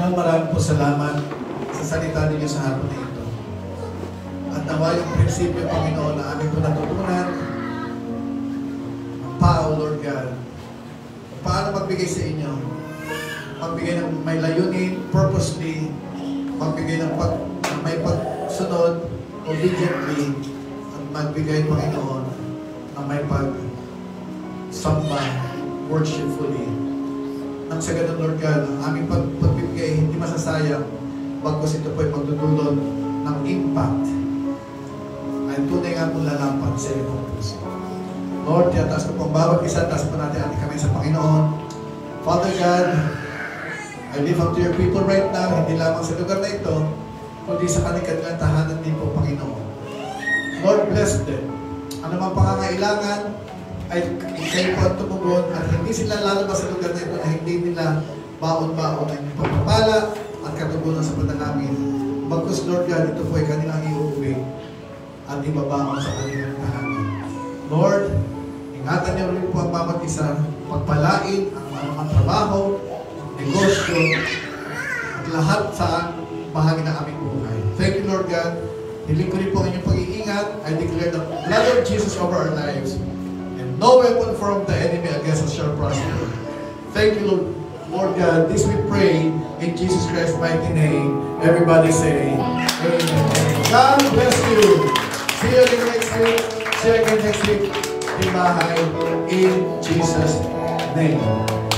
Panginoon, maraming po salamat sa salita ninyo sa hapon na ito. At nawa yung prinsipyo, Panginoon, na aming po natutunan, ang pao, Lord God, paano magbigay sa inyo, magbigay ng may layunin, purposely, magbigay ng may pagsunod, obediently, at magbigay, Panginoon, ng may pagsamba, worshipfully. Nang sa ganun, Lord God, ang aming pagbibigay hindi masasayang, bagkus ito po ay magdudulot ng impact ay tunay nga pong lalapan sa iyong puso. Lord, tiyataas ko po ang bawat isa, taas po natin ating kamay sa Panginoon. Father God, I live up to your people right now, hindi lamang sa lugar na ito, kundi sa kanilang tahanan din po, Panginoon. Lord, bless them. Ano mang pangangailangan, ay kayo po ang tumugon at hindi sila lalabas sa lugar na ito na hindi nila baon-baon ang inyong pagpapala at katugunan sa panalangin. Bagkus, Lord God, ito po ay kanilang iuwi at ibabaon sa kanilang tahanan. Lord, ingatan niyo rin po ang bawat isa, pagpalain ang anumang trabaho, negosyo, at lahat sa bahagi ng aming buhay. Thank you, Lord God. Hiling ko rin po ang inyong pag-iingat. I declare the blood of Jesus over our lives. And no weapon from the enemy against us shall prosper. Thank you, Lord God. This we pray in Jesus Christ's mighty name. Everybody say, Amen. God bless you. See you again next week. See you again next week. In Jesus' name.